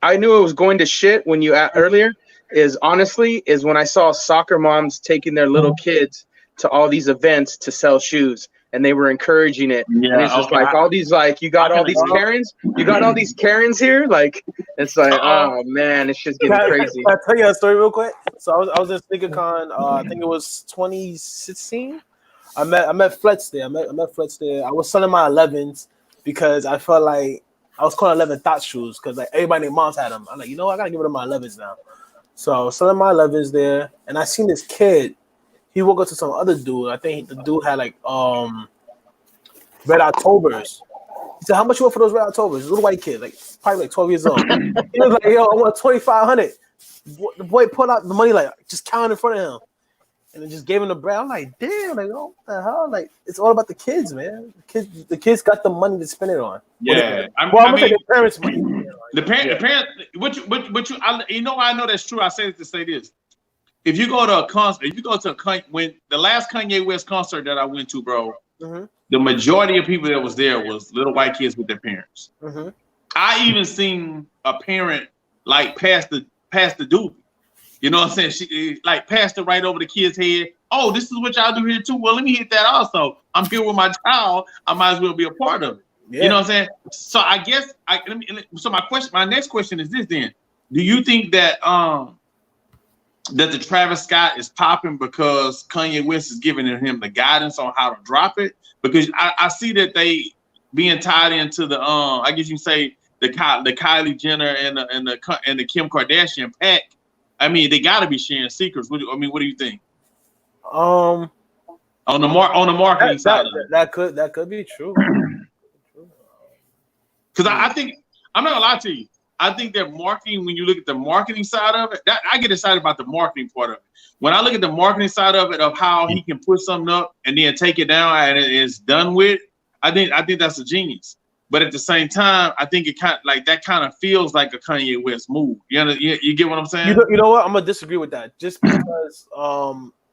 I knew it was going to shit when you earlier is when I saw soccer moms taking their little kids to all these events to sell shoes and they were encouraging it. Yeah, and it's just like all these you got all these Karens here. Like it's like, oh man, it's just getting crazy. Can I tell you a story real quick? So I was in SneakerCon, I think it was 2016. I met Fletch there. I met Fletch there. I was selling my 11s because I felt like I was calling 11 thought shoes because like everybody named moms had them. I'm like, I gotta give it to my 11s now. So I was selling my 11s there, and I seen this kid. He walked up to some other dude. I think the dude had like Red Octobers. He said, "How much you want for those Red Octobers?" A little white kid, like probably like 12 years old. He was like, "Yo, I want $2,500." The boy pulled out the money, like just counting in front of him. and then just gave him the bread. I'm like, damn, like, oh, what the hell? Like, it's all about the kids, man. The kids got the money to spend it on. Yeah, I'm gonna say the parents' money. The parents. You know, I know that's true. I say it to say this. If you go to a concert, when the last Kanye West concert that I went to, bro, the majority of people that was there was little white kids with their parents. I even seen a parent like pass the doobie. You know what I'm saying? She like passed it right over the kid's head. Oh, this is what y'all do here too. Well, let me hit that also. I'm here with my child. I might as well be a part of it. Yeah. You know what I'm saying? So I guess my next question is this then. Do you think that that the Travis Scott is popping because Kanye West is giving him the guidance on how to drop it? Because I see that they being tied into the I guess you can say the Kylie Jenner and the Kim Kardashian pack. I mean, they got to be sharing secrets. What do you think? On the marketing side, that could be true. Because I think I'm not gonna lie to you. I think that marketing, when you look at the marketing side of it, I get excited about the marketing part of it. When I look at the marketing side of it, of how he can put something up and then take it down and it's done with, I think that's a genius. But at the same time, I think it kind of feels like a Kanye West move. You get what I'm saying? You know what? I'm gonna disagree with that. Just because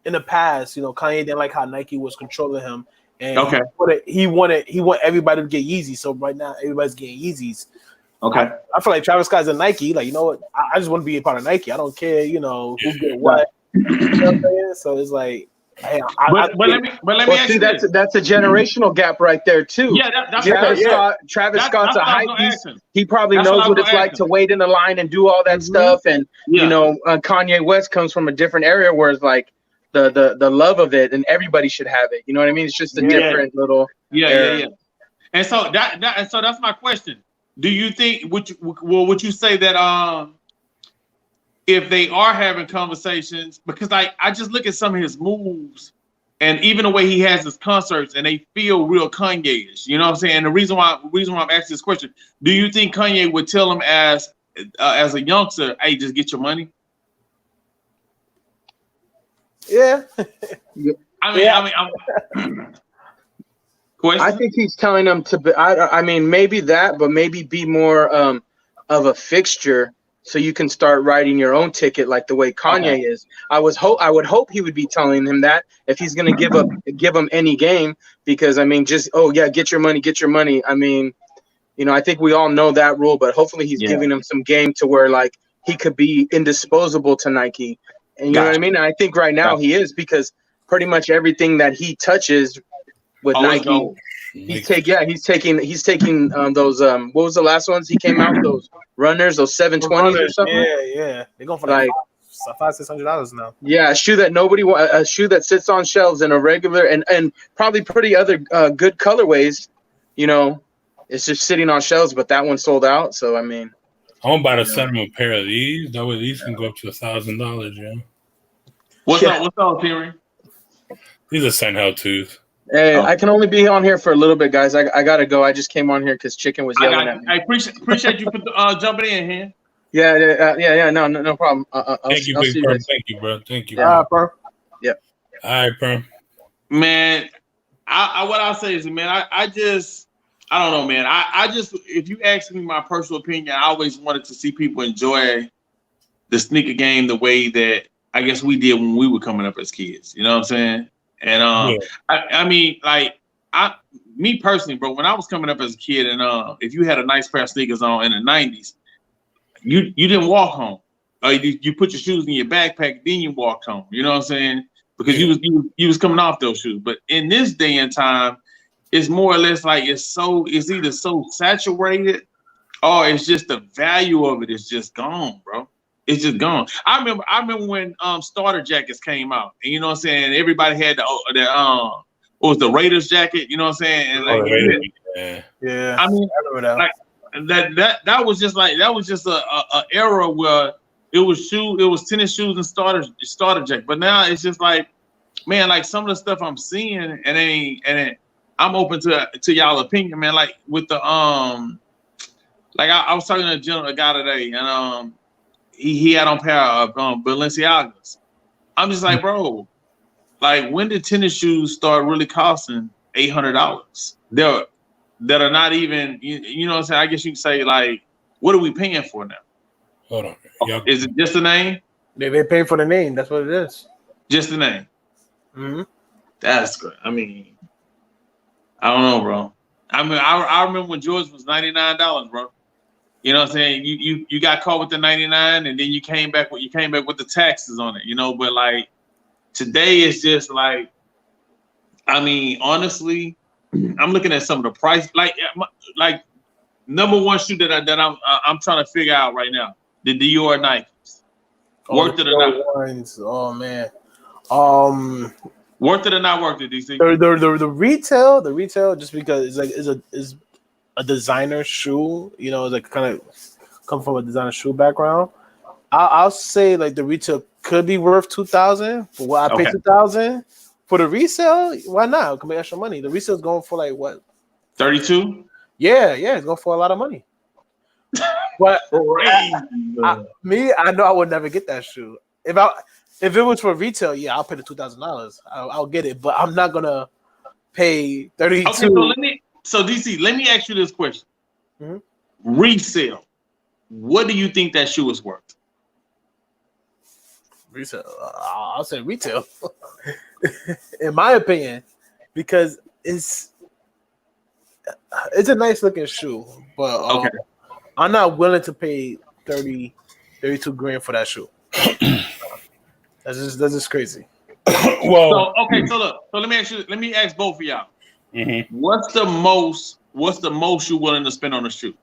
in the past, Kanye didn't like how Nike was controlling him, and he wanted everybody to get Yeezys. So right now, everybody's getting Yeezys. Okay. I feel like Travis Scott's a Nike. Like, you know what? I just want to be a part of Nike. I don't care, who get what. You know what I'm saying? So it's like, hey, let me ask you that's a generational gap right there too. Yeah, that's Travis Scott's a hype beast. He probably knows what it's like to wait in the line and do all that stuff. And Kanye West comes from a different area where it's like the love of it, and everybody should have it. You know what I mean? It's just a different little yeah. And so that's my question. Do you think would you say that if they are having conversations, because I just look at some of his moves and even the way he has his concerts and they feel real Kanye-ish, you know what I'm saying? And the reason why I'm asking this question, do you think Kanye would tell him as a youngster, hey, just get your money? Yeah. I think he's telling them to be, I mean, maybe that, but maybe be more of a fixture so you can start writing your own ticket like the way Kanye is. I would hope he would be telling him that if he's going to give him any game, because I mean, just, get your money. I mean, I think we all know that rule, but hopefully he's giving him some game to where like he could be indisposable to Nike. And you know what I mean? And I think right now he is, because pretty much everything that he touches with Nike, he's taking those what was the last ones he came out, those runners, those 720s or something. Yeah they're going for like $500-$600 now. A shoe that sits on shelves in a regular and probably pretty other good colorways, it's just sitting on shelves, but that one sold out. So I mean, I want to send him a pair of these. That way these can go up to $1,000. What's up, Terry? These are Saint Hell 2s. Hey, I can only be on here for a little bit, guys. I gotta go. I just came on here because Chicken was yelling at me. I appreciate you for jumping in here. Yeah. No problem. Thank you, Big Perm. Thank you, bro. Thank you. All right, bro. Yep. All right, Perm. Man, what I'll say is, man, I don't know, man. I just, if you ask me my personal opinion, I always wanted to see people enjoy the sneaker game the way that I guess we did when we were coming up as kids. You know what I'm saying? And I mean, like, me personally, bro, when I was coming up as a kid, and if you had a nice pair of sneakers on in the 90s, you didn't walk home. You put your shoes in your backpack, then you walked home. You know what I'm saying? Because you was coming off those shoes. But in this day and time, it's more or less like it's either so saturated, or it's just the value of it is just gone, bro. It's just gone. I remember when starter jackets came out, and you know what I'm saying, everybody had what was the Raiders jacket, you know what I'm saying? And like, yeah. I mean, I remember that. That was just a era where it was tennis shoes and starter jacket. But now it's just like, man, like some of the stuff I'm seeing, and I'm open to y'all opinion, man. Like with the like I was talking to a guy today, and he had on a pair of Balenciagas. I'm just like, bro, like when did tennis shoes start really costing $800? That are not even, you know what I'm saying? I guess you can say, like, what are we paying for now? Hold on. Yep. Is it just the name? They pay for the name. That's what it is. Just the name. Mm-hmm. That's good. I mean, I don't know, bro. I mean, I remember when George was $99, bro. You know what I'm saying? You got caught with the 99, and then you came back with the taxes on it. You know, but like today, it's just like, I mean, honestly, I'm looking at some of the price, like number one shoe that I'm trying to figure out right now, the Dior Nikes. Worth it or not? Oh man. Worth it or not worth it, DC? The retail, just because it's a designer shoe, you know, like kind of come from a designer shoe background. I'll say like the retail could be worth $2,000, but what I paid $2,000 for the resale, why not? It can make extra money. The resale is going for like what? 32? Yeah, it's going for a lot of money. But I know I would never get that shoe. If it was for retail, yeah, I'll pay the $2,000. I'll get it, but I'm not gonna pay 32. Okay, so DC, let me ask you this question: resale, what do you think that shoe is worth? Resale, I'll say retail, in my opinion, because it's a nice looking shoe, but I'm not willing to pay 32 grand for that shoe. That's just crazy. Well, so let me ask both of y'all. Mm-hmm. What's the most you're willing to spend on a shoe?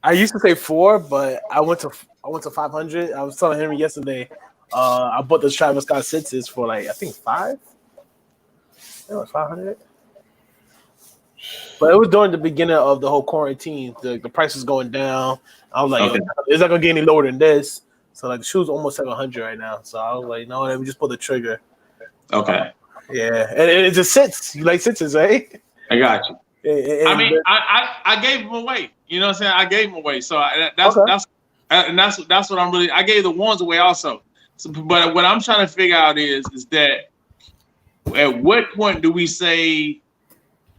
I used to say 4, but I went to 500. I was telling Henry yesterday. I bought the Travis Scott Senses for like I think 5. It was 500. But it was during the beginning of the whole quarantine. The price was going down. I was like, it's not gonna get any lower than this. So like the shoe's almost 700 right now. So I was like, no, let me just pull the trigger. Okay. Yeah, and it's a Sits. You like Sitses, right? I got you. I mean, I gave them away. You know what I'm saying? I gave them away. So that's what I'm really. I gave the ones away also. So, but what I'm trying to figure out is that at what point do we say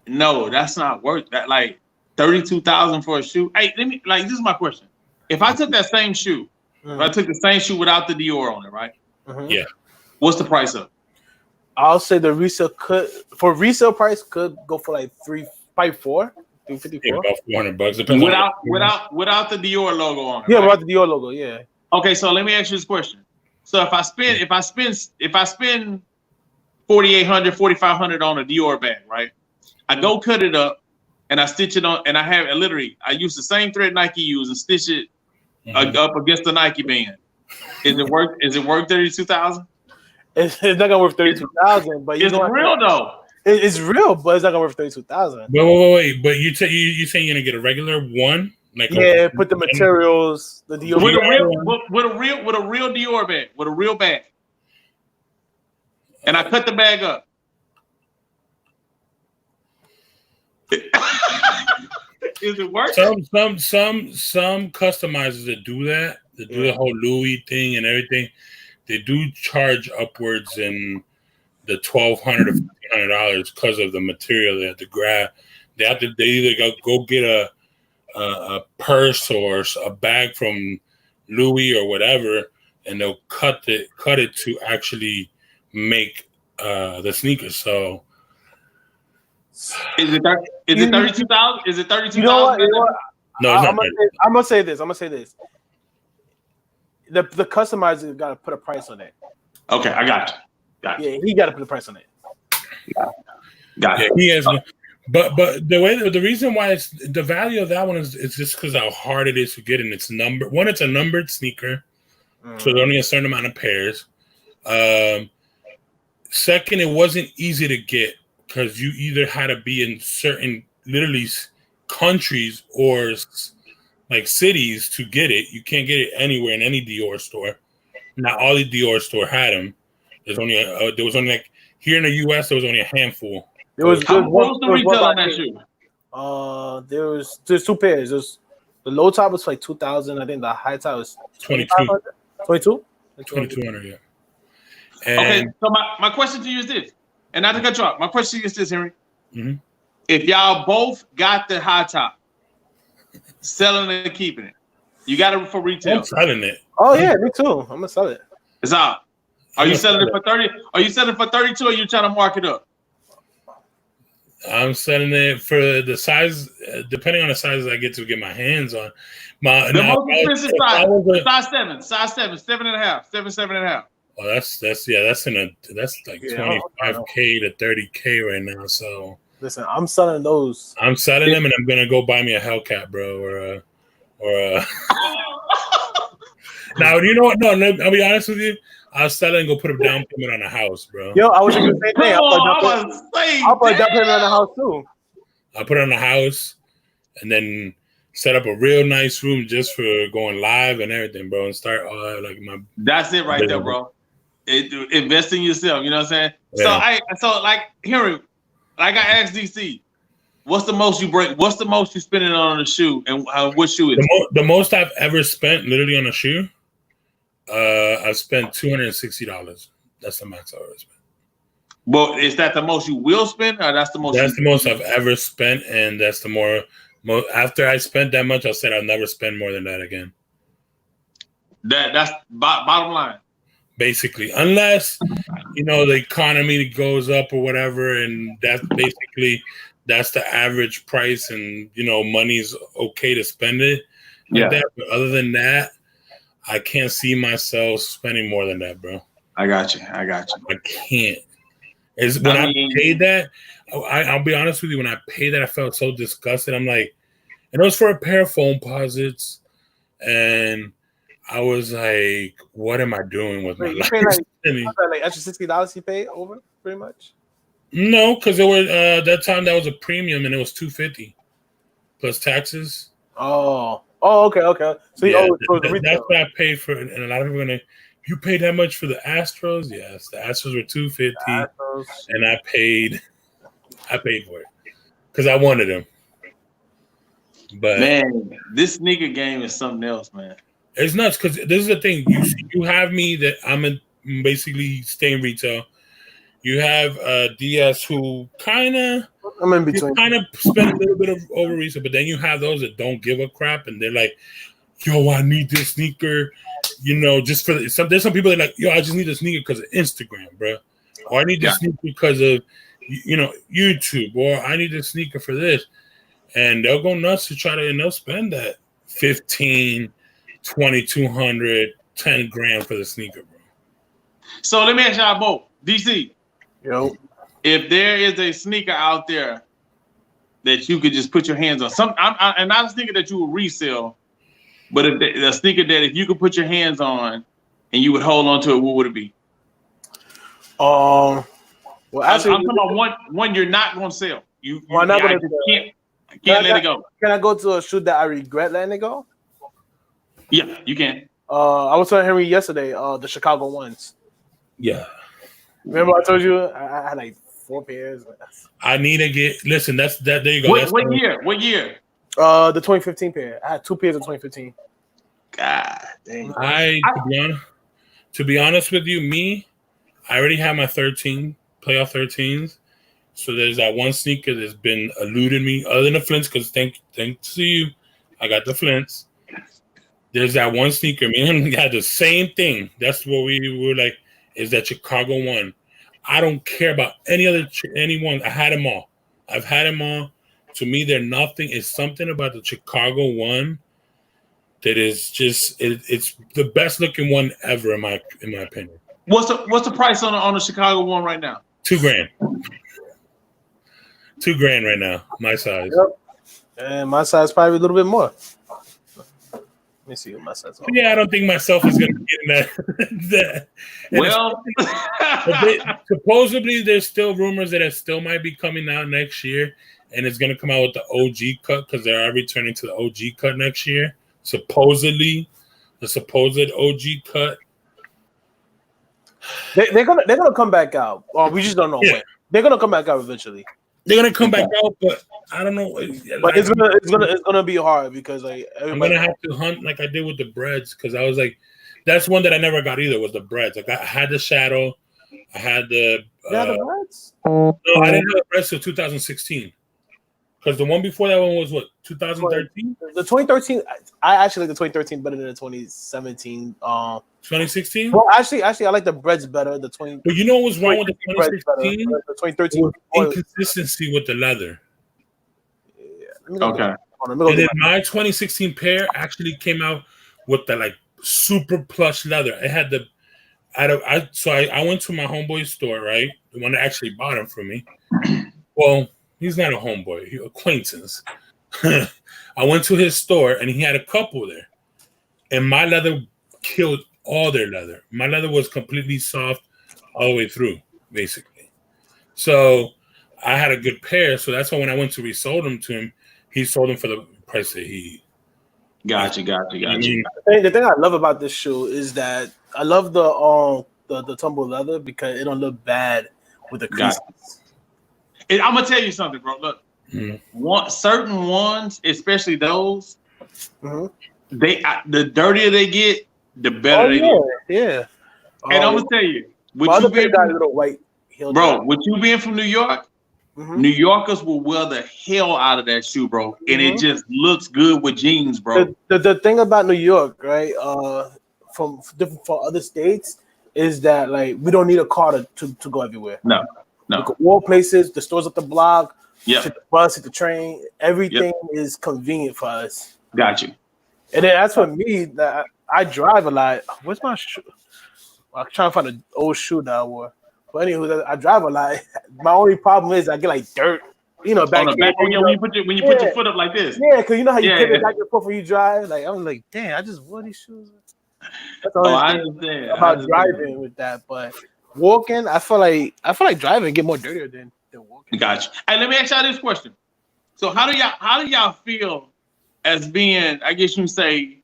no? That's not worth that. Like $32,000 for a shoe. Hey, this is my question. If I took that same shoe, if I took the same shoe without the Dior on it, right? Yeah. What's the price of? I'll say the resale resale price could go for like $354. Yeah, about $400. Depends without the Dior logo on it. Yeah, right? without the Dior logo. Yeah. Okay, so let me ask you this question. So if I spend $4,800, $4,500 on a Dior bag, right? I go cut it up and I stitch it on, and I use the same thread Nike use and stitch it up against the Nike band. Is it worth $32,000? It's not gonna worth $32,000, but it's real though. It's real, but it's not gonna worth $32,000. Wait! But you saying you're gonna get a regular one? Like put the materials, the Dior with a real Dior bag, with a real bag, and I cut the bag up. Is it worth it? Some customizers that do that, that do the whole Louis thing and everything, they do charge upwards in the $1,200 or $1,500 because of the material they have to grab. They either go get a purse or a bag from Louis or whatever, and they'll cut it to actually make the sneakers. So is it $32,000? Is it $32,000? You know what? No, I'm gonna say this. The customizer got to put a price on it. Okay, I got you. Yeah, he got to put a price on it. Got it. Yeah, he has. But the reason why it's the value of that one is just because how hard it is to get, and it's numbered. One, it's a numbered sneaker, so there's only a certain amount of pairs. Second, it wasn't easy to get because you either had to be in certain literally countries or like cities to get it. You can't get it anywhere in any Dior store. Not all the Dior store had them. There was only like here in the U.S. there was only a handful. What was the retail on that shoe? There's 2 pairs. The low top was like 2,000. I think the high top was 22. 22? 2,200, yeah. Okay, so my question to you is this, and not to cut you off. My question to you is this, Henry. Mm-hmm. If y'all both got the high top, selling it and keeping it, you got it for retail. I'm selling it. Oh yeah, me too. I'm gonna sell it. It's out. Are you selling it for 30? Are you selling it for 32? Or are you trying to mark it up? I'm selling it for the size, depending on the sizes I get to get my hands on. The most expensive size, size 7, 7.5, 7.5. Oh, that's like 25K to 30K right now. So listen, I'm selling those. I'm selling them, and I'm gonna go buy me a Hellcat, bro, or a. Now, you know what? No, I'll be honest with you. I'll sell it and go put a down payment on a house, bro. Yo, I was doing the same thing. I'll put a down payment on a house too. I'll put it on a house, and then set up a real nice room just for going live and everything, bro, and start like my. That's it right there, bro. Invest in yourself. You know what I'm saying? Yeah. So like Henry, like I asked DC, what's the most you break? What's the most you spending on a shoe, and what shoe is the most I've ever spent literally on a shoe? I spent $260. That's the max I've ever spent. Well, is that the most you will spend, or that's the most? That's the most I've ever spent, and that's the more. After I spent that much, I said I'll never spend more than that again. That's bottom line. Basically, unless the economy goes up or whatever, and that's the average price, and money's okay to spend it. Yeah. But other than that, I can't see myself spending more than that, bro. I got you. I can't. I paid that, I'll be honest with you. When I paid that, I felt so disgusted. I'm like, and it was for a pair of foam posits, and I was like, what am I doing with my life? Like extra $60 you paid over, pretty much? No, because it was that time that was a premium, and it was $250 plus taxes. Oh, okay. So that's what I paid for, and a lot of people are gonna. You paid that much for the Astros? Yes, the Astros were $250, and I paid for it because I wanted them. But man, this sneaker game is something else, man. It's nuts because this is the thing. You have me that I'm basically staying retail. You have DS who kind of spend a little bit of over resale, but then you have those that don't give a crap, and they're like, "Yo, I need this sneaker." Just for there's some people that are like, yo, I just need a sneaker because of Instagram, bro. Or I need this sneaker because of, YouTube. Or I need a sneaker for this. And they'll go nuts to try to, and they'll spend that $1,500, $2,200, $10,000 for the sneaker, bro. So let me ask y'all both. DC. Yo. If there is a sneaker out there that you could just put your hands on, and not a sneaker that you will resell, but a sneaker that if you could put your hands on and you would hold on to it, what would it be? Well, actually, I'm talking about one you're not going to sell. I'm not going to. Can't let it go. Can I go to a shoe that I regret letting it go? Yeah, you can. I was telling Henry yesterday, the Chicago ones. Yeah. Remember I told you I had like 4 pairs. I need to get. Listen, there you go. What year? What year? The 2015 pair. I had 2 pairs of 2015. God dang. To be honest with you, I already have my playoff 13s. So there's that one sneaker that's been eluding me, other than the Flints, because thanks to you, I got the Flints. There's that one sneaker. Me and him had the same thing. That's what we were like, is that Chicago one. I don't care about anyone. I had them all. I've had them all. To me, they're nothing. It's something about the Chicago one that is just it's the best looking one ever in my opinion. What's the price on the Chicago one right now? $2,000. $2,000 right now. My size. Yep. And my size probably a little bit more. Let me see what my size is. Yeah, I don't think myself is going to get in that. Well, supposedly there's still rumors that it still might be coming out next year, and it's going to come out with the OG cut because they are returning to the OG cut next year. Supposedly, the supposed OG cut. They're gonna come back out. Or we just don't know when. They're gonna come back out eventually. They're gonna come back out, but I don't know. But it's gonna be hard because like I'm gonna have to hunt like I did with the breads because I was like, that's one that I never got either was the breads. Like I had the Shadow, I had the. The breads? No, I didn't have the breads till 2016. Because the one before that one was what 2013. The 2013, I actually like the 2013 better than the 2017. 2016. Well, actually, I like the breads better. The 20. But you know what's wrong with the 2016? The 2013 inconsistency with the leather. Yeah. Okay. And then my 2016 pair actually came out with the like super plush leather. It had the. I went to my homeboy's store, right? The one that actually bought them for me. Well, he's not a homeboy, he's acquaintance. I went to his store and he had a couple there. And my leather killed all their leather. My leather was completely soft all the way through, basically. So I had a good pair. So that's why when I went to resold them to him, he sold them for the price that he. Gotcha. The thing I love about this shoe is that I love the tumble leather because it don't look bad with the creases. I'm gonna tell you something, bro. Look, certain ones, especially those, the dirtier they get, the better they get. Yeah. And I'm gonna tell you, with you being from New York, New Yorkers will wear the hell out of that shoe, bro, and it just looks good with jeans, bro. The thing about New York, right? From other states, is that like we don't need a car to go everywhere. No. We can walk places, the stores up the block, take the bus, take the train. Everything is convenient for us. Got you. And then as for me, that I drive a lot. Where's my shoe? I'm trying to find an old shoe that I wore. But anyway, I drive a lot. My only problem is I get like dirt, back here. When you put your foot up like this. Yeah, because you know how you pivot back and forth when you drive. Like I'm like, damn, I just wore these shoes. That's all I understand about driving with that, but walking, I feel like driving get more dirtier than walking. Gotcha. Hey, let me ask y'all this question. So how do y'all feel as being, I guess you can say,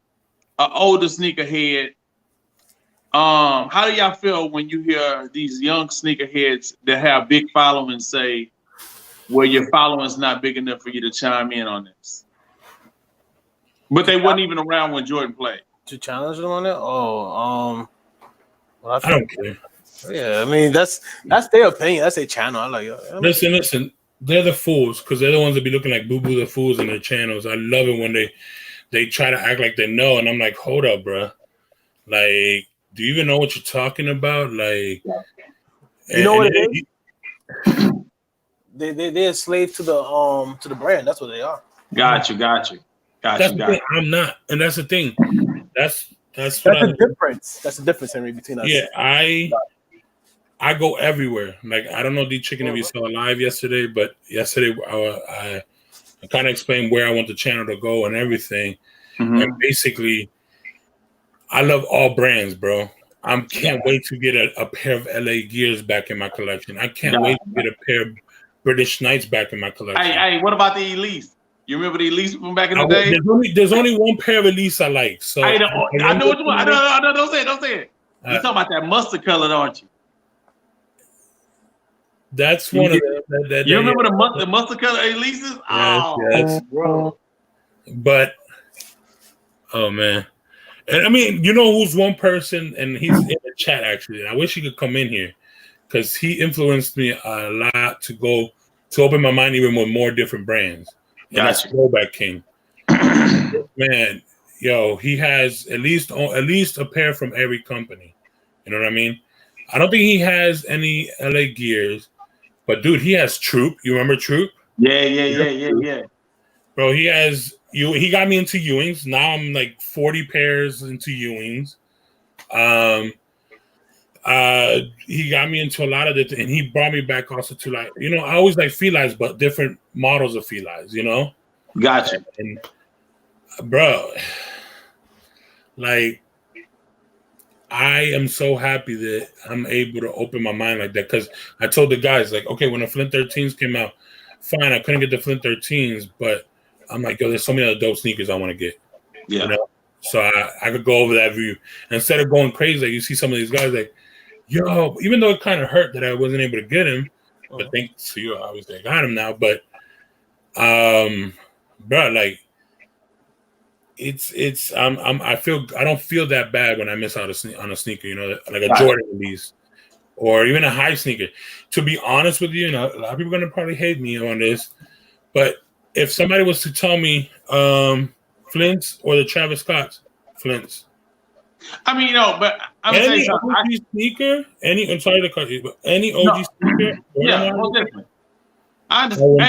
an older sneakerhead? How do y'all feel when you hear these young sneakerheads that have big followings say, well, your following's not big enough for you to chime in on this? But they weren't even around when Jordan played. To challenge them on it? Well, I don't care. Yeah, I mean that's their opinion. That's their channel. I like. Listen. They're the fools because they're the ones that be looking like Boo Boo the fools in their channels. I love it when they try to act like they know, and I'm like, hold up, bro. Like, do you even know what you're talking about? Like, you know what it is? They're slaves to the brand. That's what they are. Got you. I'm not, and that's the thing. That's the difference. That's the difference, Henry, between us. Yeah, I go everywhere. Like I don't know D Chicken if you saw live yesterday, but yesterday I kind of explained where I want the channel to go and everything. And basically, I love all brands, bro. I can't wait to get a pair of LA Gears back in my collection. I can't wait to get a pair of British Knights back in my collection. Hey, what about the Elise? You remember the Elise from back in the day? There's only one pair of Elise I like. So I know what you want. I know. Don't say it. You're talking about that mustard color, aren't you? That's one of them. You remember the mustard color Elises? Yes, bro. But oh man. And I mean, you know who's one person, and he's in the chat actually. And I wish he could come in here because he influenced me a lot to open my mind even with more different brands. And that's Throwback King. Man, he has at least a pair from every company. You know what I mean? I don't think he has any LA Gears, but dude, he has Troop. You remember Troop? Yeah. Bro, he has you. He got me into Ewings. Now I'm like 40 pairs into Ewings. He got me into a lot of it, and he brought me back also to like, I always like Felines, but different models of Felines, Gotcha. And bro, like, I am so happy that I'm able to open my mind like that because I told the guys, like, okay, when the Flint 13s came out, fine, I couldn't get the Flint 13s, but I'm like, there's so many other dope sneakers I want to get. Yeah. So I could go over that view. And instead of going crazy, like you see some of these guys like, even though it kind of hurt that I wasn't able to get him, But thanks to you, obviously, I got them now. But, bro, like, it's I don't feel that bad when I miss out on a sneaker, you know, like a Jordan release or even a high sneaker. To be honest with you, a lot of people are gonna probably hate me on this, but if somebody was to tell me Flint's or the Travis Scott's, Flint's. I mean, but I'm any OG sneaker, I'm sorry to cut you, but any OG sneaker, yeah, well, definitely. I understand.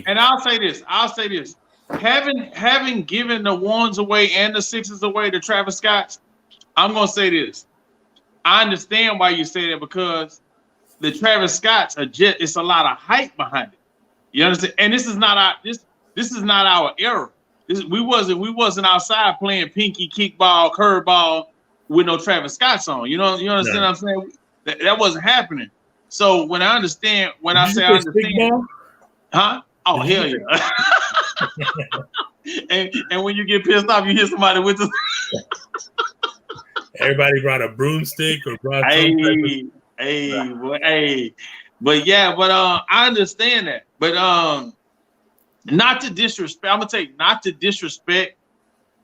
And I'll say this. Having given the ones away and the sixes away to Travis Scott's, I'm gonna say this. I understand why you say that, because the Travis Scott's it's a lot of hype behind it. You understand? And this is not our era. We wasn't outside playing pinky, kickball, curveball with no Travis Scott's on. You understand what I'm saying? That wasn't happening. So when I understand, huh? Oh, hell yeah. and when you get pissed off, you hit somebody with the everybody brought a broomstick or brought I understand that. But not to disrespect, I'm gonna tell you, not to disrespect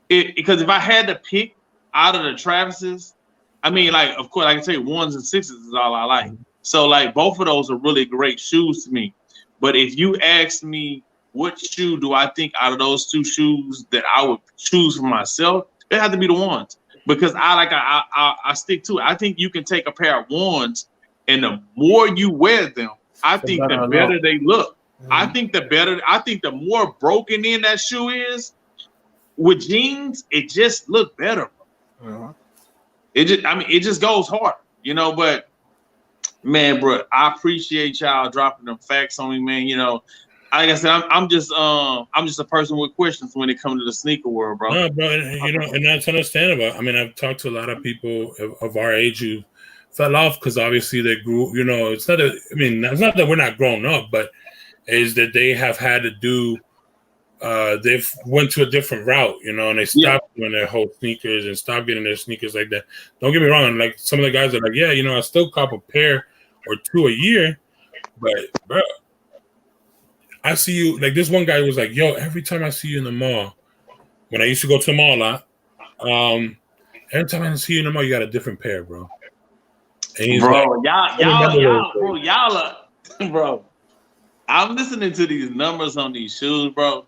it, because if I had to pick out of the Travis's, I mean, like, of course I can say ones and sixes is all I like. So like both of those are really great shoes to me. But if you ask me what shoe do I think out of those two shoes that I would choose for myself, it had to be the ones, because I stick to it. I think you can take a pair of ones, and the more you wear them, I think the better they look. I think the more broken in that shoe is with jeans, it just look better. It just goes hard, you know. But man, bro, I appreciate y'all dropping them facts on me, man. You know, like I said, I'm just a person with questions when it comes to the sneaker world, bro. No, bro, and that's understandable. I mean, I've talked to a lot of people of our age who fell off because obviously they grew. You know, it's not that we're not grown up, but is that they have had to do. They've went to a different route, you know, and they stopped doing their whole sneakers and stopped getting their sneakers like that. Don't get me wrong, like some of the guys are like, yeah, you know, I still cop a pair or two a year, but bro, I see you. Like this one guy was like, yo, every time I see you in the mall, when I used to go to the mall a lot, every time I see you in the mall, you got a different pair, bro. And he's bro, bro. I'm listening to these numbers on these shoes, bro.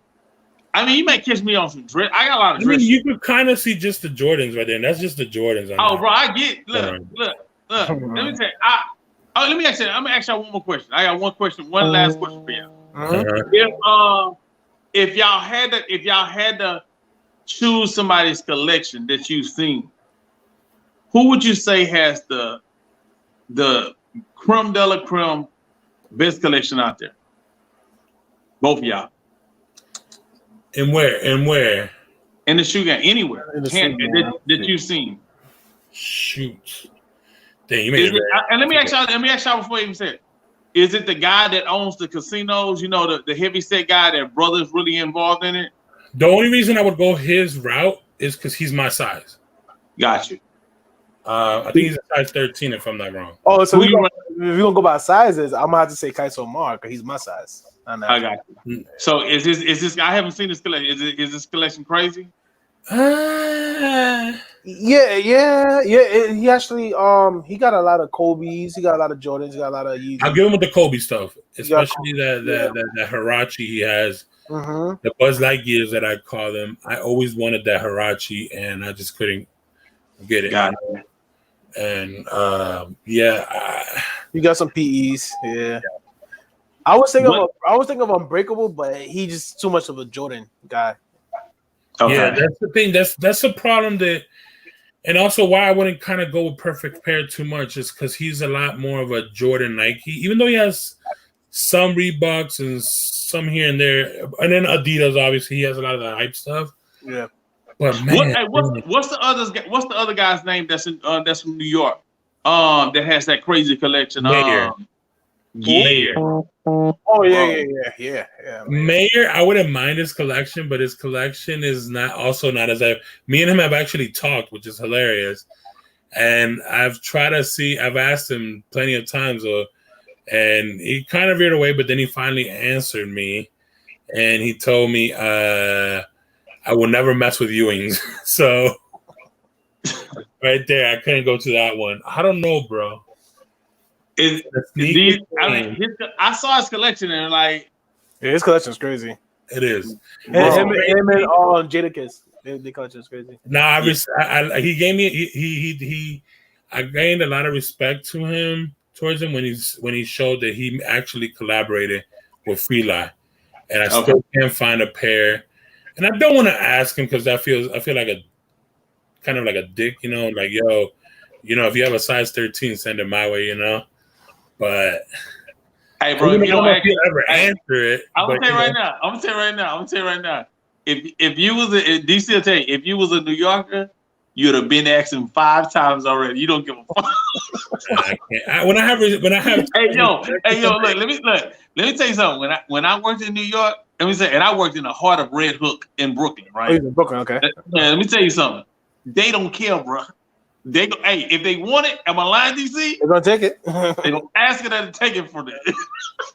I mean, you might catch me on some dress. I got a lot of dress. I mean, you could kind of see just the Jordans right there, and that's just the Jordans. Bro, I get. Look. Let me tell you. I'm gonna ask y'all one more question. I got one question, one last question for you. If y'all had to choose somebody's collection that you've seen, who would you say has the creme de la creme best collection out there? Both of y'all. And where? In the shoe game, anywhere. That you've seen. Shoot. Dang, you made and let me ask y'all before I even said it. Is it the guy that owns the casinos? You know, the heavy set guy that brother's really involved in it? The only reason I would go his route is because he's my size. Got you. I think he's a size 13, if I'm not wrong. Oh, so if we're gonna go by sizes, I'm gonna have to say Kaiso Mark, because he's my size. I got you. So is this? I haven't seen this collection. Is this collection crazy? Yeah. He actually he got a lot of Kobe's. He got a lot of Jordans. He got a lot of Yeezys. I'll give him with the Kobe stuff, especially that Huarache he has. The Buzz Lightyears that I call them. I always wanted that Huarache, and I just couldn't get it. Got it. And you got some PEs. Yeah. I was thinking of Unbreakable, but he's just too much of a Jordan guy. Okay. Yeah, that's the thing. That's the problem and also why I wouldn't kind of go with Perfect Pair too much is because he's a lot more of a Jordan Nike, even though he has some Reeboks and some here and there, and then Adidas. Obviously, he has a lot of the hype stuff. Yeah. But man, what's the other guy's name that's from New York? That has that crazy collection. Mayer. Oh yeah. Mayer, I wouldn't mind his collection, but his collection is not as me and him have actually talked, which is hilarious. And I've asked him plenty of times, and he kind of veered away, but then he finally answered me, and he told me, "I will never mess with Ewings." So right there, I couldn't go to that one. I don't know, bro. I saw his collection and like, yeah, his collection's crazy. It is. Him and Jadakiss, the collection's crazy. Nah, he gave me I gained a lot of respect towards him when he showed that he actually collaborated with Fila, and I still can't find a pair. And I don't want to ask him because I feel like a kind of like a dick, you know, like yo, you know, if you have a size 13, send it my way, you know. But hey, bro, you don't ever answer it. I'm gonna tell you right now. If you was DC will tell you, if you was a New Yorker, you'd have been asking 5 times already. You don't give a fuck. I can't. When I have. Hey yo, look. Let me tell you something. When I worked in New York, and I worked in the heart of Red Hook in Brooklyn, right? Oh, in Brooklyn, okay. Let me tell you something. They don't care, bro. They go, hey, if they want it, am I lying, DC? They're gonna take it. They gonna ask it and take it for them.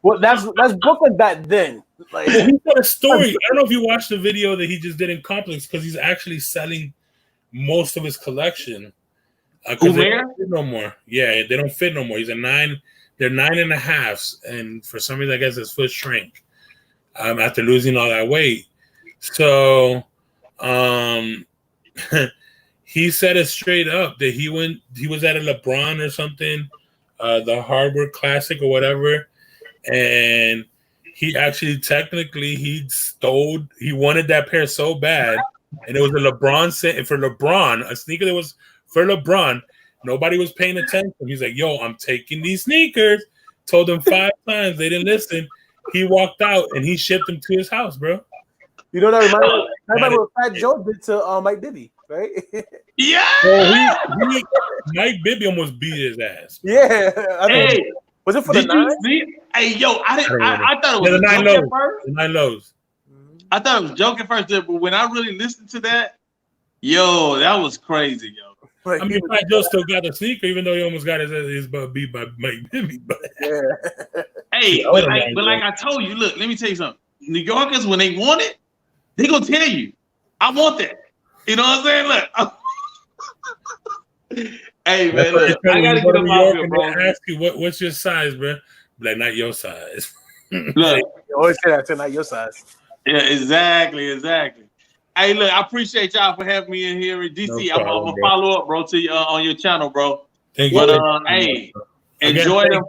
Well, that's Brooklyn back then. Like, he's got a story. I don't know if you watched the video that he just did in Complex because he's actually selling most of his collection. Because they don't fit no more. Yeah, they don't fit no more. He's a 9. They're 9.5s, and for some reason, I guess his foot shrank after losing all that weight. So, he said it straight up that he was at a LeBron or something, the Hardware Classic or whatever, and he actually technically he wanted that pair so bad, and it was a LeBron set for LeBron, a sneaker that was for LeBron. Nobody was paying attention. He's like, "Yo, I'm taking these sneakers." Told them 5 times, they didn't listen. He walked out and he shipped them to his house, bro. You know that reminds me what Fat Joe did to Mike Bibby, right? Yeah. Well, Mike Bibby almost beat his ass. Yeah. Was it for the 9? Hey, yo, I thought it was the 9 joke lows. at first. The 9 lows. I thought it was joking first, but when I really listened to that, yo, that was crazy, yo. I mean, Fat Joe still got the sneaker, even though he almost got his butt beat by Mike Bibby. But yeah. Hey, but like I told you, look, let me tell you something. New Yorkers, when they want it, they gonna tell you, "I want that." You know what I'm saying? Look. Hey man, look, I gotta get them out here, bro. Ask you what's your size, bro? Like not your size. Look, you always say that to not your size. Yeah, exactly. Hey, look, I appreciate y'all for having me in here. DC, I'm gonna follow up, bro, to you on your channel, bro. Thank you. But hey, enjoy them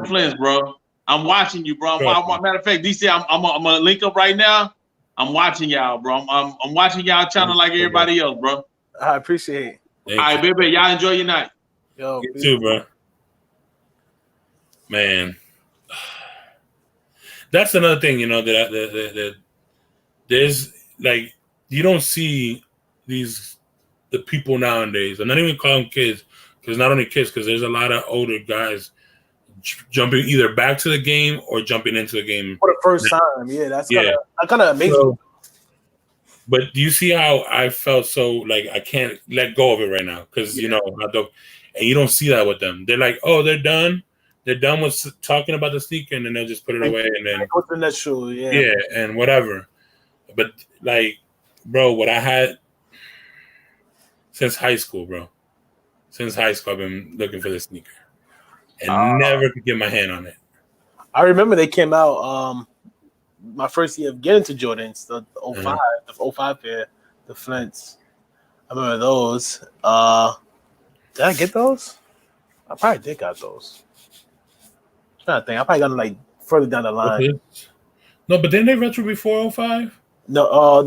flints, bro. I'm watching you, bro. Matter of fact, DC, I'm gonna link up right now. I'm watching y'all, bro. I'm watching y'all channel like everybody else, bro. I appreciate it. All right, baby, y'all enjoy your night. Yo, you too, bro. Man, that's another thing, you know, that there's like you don't see the people nowadays. I'm not even calling kids because not only kids, because there's a lot of older guys jumping either back to the game or jumping into the game for the first time. Yeah, that's kind of amazing. So, but do you see how I felt so like I can't let go of it right now because you know and you don't see that with them. They're like, oh, they're done. They're done with talking about the sneaker, and then they'll just put it away and then go to the next shoe. Yeah, and whatever. But like, bro, what I had since high school, bro. Since high school, I've been looking for this sneaker and never could get my hand on it. I remember they came out my first year of getting to Jordans, the 05, the 05 pair, the Flints. I remember those. Did I get those? I probably did got those. I'm trying to think. I probably got them like further down the line. No, but didn't they retro before 05? No,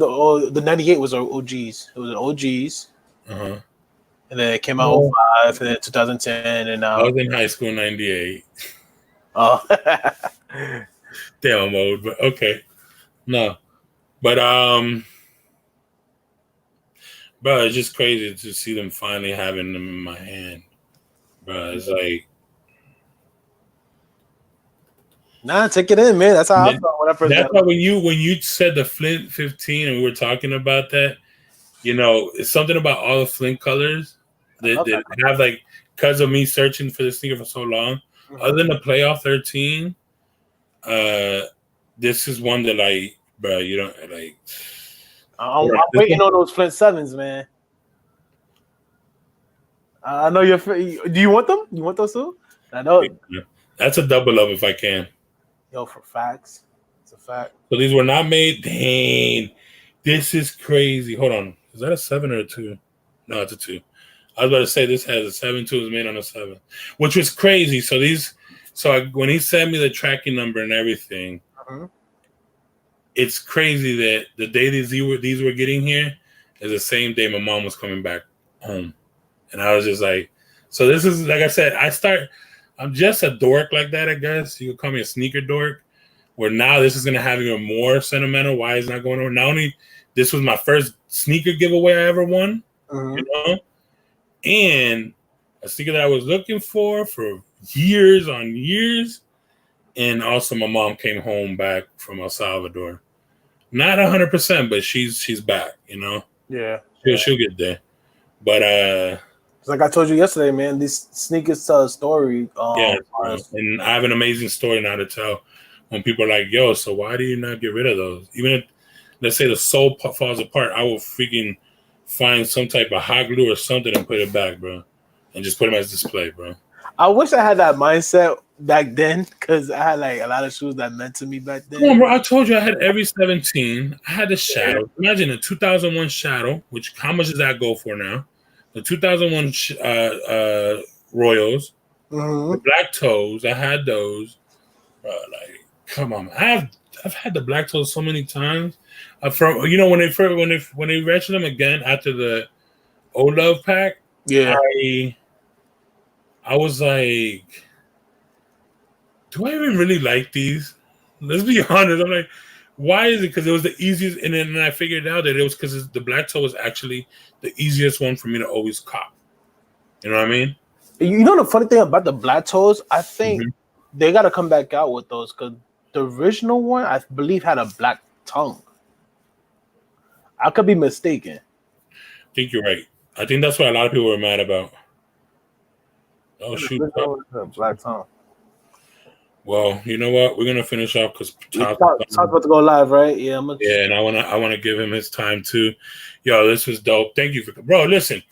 the 98 was our OGs. It was an OGs. And then it came out 05, and then 2010, and I was in high school in 98. Oh. Damn, I'm old, but okay. No. But bro, it's just crazy to see them finally having them in my hand. Bro, it's like nah, take it in, man. That's how I felt when I first. That's why when you said the Flint 15 and we were talking about that, you know, it's something about all the Flint colors that have like because of me searching for the sneaker for so long. Other than the playoff 13, this is one that like, bro, you don't like. I'm waiting on those Flint 7s, man. I know you're. Do you want them? You want those too? I know. That's a double up if I can. Yo, for facts. It's a fact. So these were not made. Dang. This is crazy. Hold on. Is that a 7 or a 2? No, it's a 2. I was about to say this has a 7. 2 is made on a 7, which was crazy. So when he sent me the tracking number and everything, it's crazy that the day these were getting here is the same day my mom was coming back home. And I was just like, so this is, like I said, I'm just a dork like that, I guess. You could call me a sneaker dork, where now this is going to have even more sentimental. Why is not going on? Not only this was my first sneaker giveaway I ever won, you know, and a sneaker that I was looking for years on years. And also my mom came home back from El Salvador. Not 100%, but she's back, you know? Yeah. She'll get there. But like I told you yesterday, man, these sneakers tell a story. And I have an amazing story now to tell when people are like, yo, so why do you not get rid of those? Even if, let's say, the sole falls apart, I will freaking find some type of hot glue or something and put it back, bro. And just put them as display, bro. I wish I had that mindset back then, because I had like a lot of shoes that meant to me back then. Yeah, bro, I told you I had every 17. I had the Shadow. Imagine a 2001 Shadow, which how much does that go for now? The 2001 Royals, the Black Toes. I had those. Like, come on, I've had the Black Toes so many times. From when they retro them again after the Old Love pack. Yeah, I was like, do I even really like these? Let's be honest. I'm like, why is it? Because it was the easiest, and then I figured out that it was because the Black Toe was actually the easiest one for me to always cop. You know what I mean? You know the funny thing about the Black Toes? I think they got to come back out with those, because the original one, I believe, had a black tongue. I could be mistaken. I think you're right. I think that's what a lot of people were mad about. Oh, shoot. Black tongue. Well, you know what? We're gonna finish off because Tom's about to go live, right? Yeah, and I wanna give him his time too. Yo, this was dope. Thank you bro. Listen,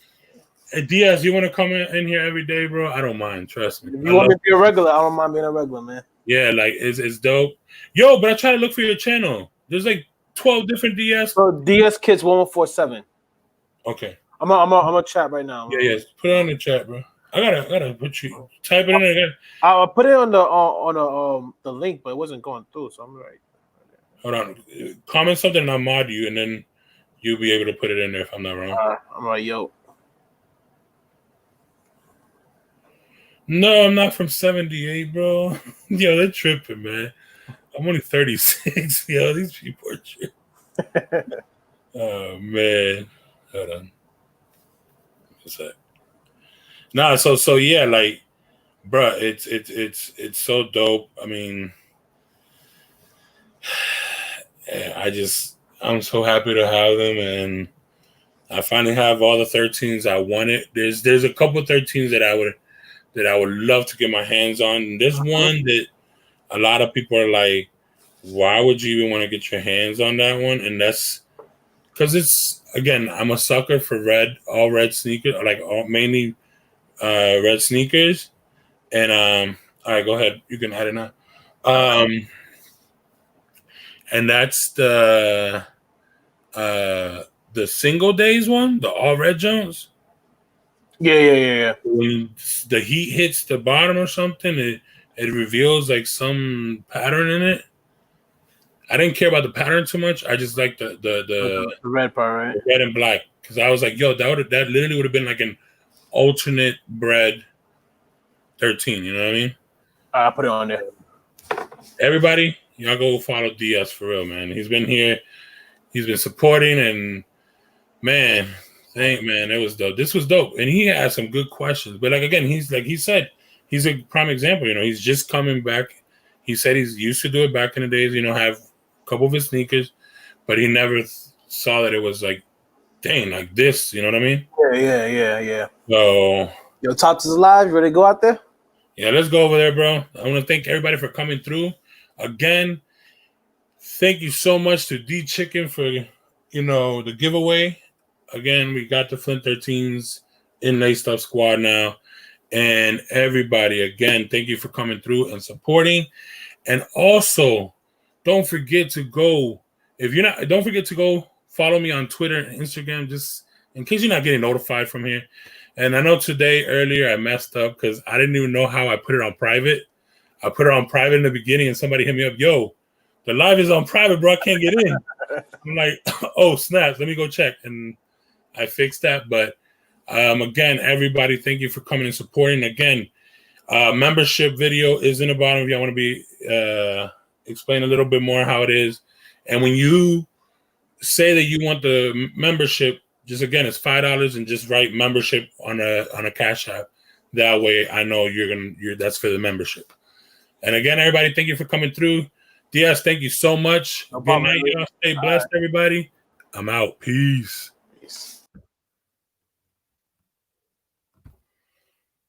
hey, Diaz, you want to come in here every day, bro? I don't mind. Trust me. If you want me to be a regular, I don't mind being a regular, man. Yeah, like it's dope. Yo, but I try to look for your channel. There's like 12 different DS. So DS Kids 1147. Okay. I'm gonna chat right now. Yeah. Put it on the chat, bro. I gotta put you type it in again. I'll put it on the link, but it wasn't going through, so I'm right. Hold on. Comment something and I'll mod you, and then you'll be able to put it in there if I'm not wrong. I'm right, yo. No, I'm not from 78, bro. Yo, they're tripping, man. I'm only 36. Yo, these people are tripping. Oh man. Hold on. What's that? Nah, so yeah, like, bro, it's so dope. I mean, I'm so happy to have them, and I finally have all the 13s I wanted. There's a couple 13s that I would love to get my hands on. And there's one that a lot of people are like, why would you even want to get your hands on that one? And that's because it's, again, I'm a sucker for all red sneakers, like mainly red sneakers. And all right, go ahead, you can add it now. And that's the single days one, the all red Jones. Yeah. When the heat hits the bottom or something, it reveals like some pattern in it. I didn't care about the pattern too much. I just like the red part, right? Red and black, because I was like, yo, that literally would have been like an alternate bread 13. You know what I mean? I'll put it on there. Everybody, y'all go follow DS for real, man. He's been here. He's been supporting, and man, it was dope. This was dope, and he had some good questions. But like again, he said, he's a prime example. You know, he's just coming back. He said he's used to do it back in the days. You know, have a couple of his sneakers, but he never saw that it was like, dang, like this. You know what I mean? Yeah. So, yo, Tops is live. You ready to go out there? Yeah, let's go over there, bro. I want to thank everybody for coming through. Again, thank you so much to D Chicken for, the giveaway. Again, we got the Flint 13s in Laced Up Squad now. And everybody, again, thank you for coming through and supporting. And also, don't forget to go follow me on Twitter and Instagram, just in case you're not getting notified from here. And I know earlier I messed up because I didn't even know how I put it on private. I put it on private in the beginning and somebody hit me up, yo, the live is on private, bro. I can't get in. I'm like, oh, snaps. Let me go check. And I fixed that. But again, everybody, thank you for coming and supporting. Again, membership video is in the bottom if y'all want to be explain a little bit more how it is. And when you say that you want the membership, just again, it's $5 and just write membership on a Cash App. That way I know that's for the membership. And again, everybody, thank you for coming through. Diaz, thank you so much. Good night, y'all. Stay blessed, everybody. I'm out. Peace.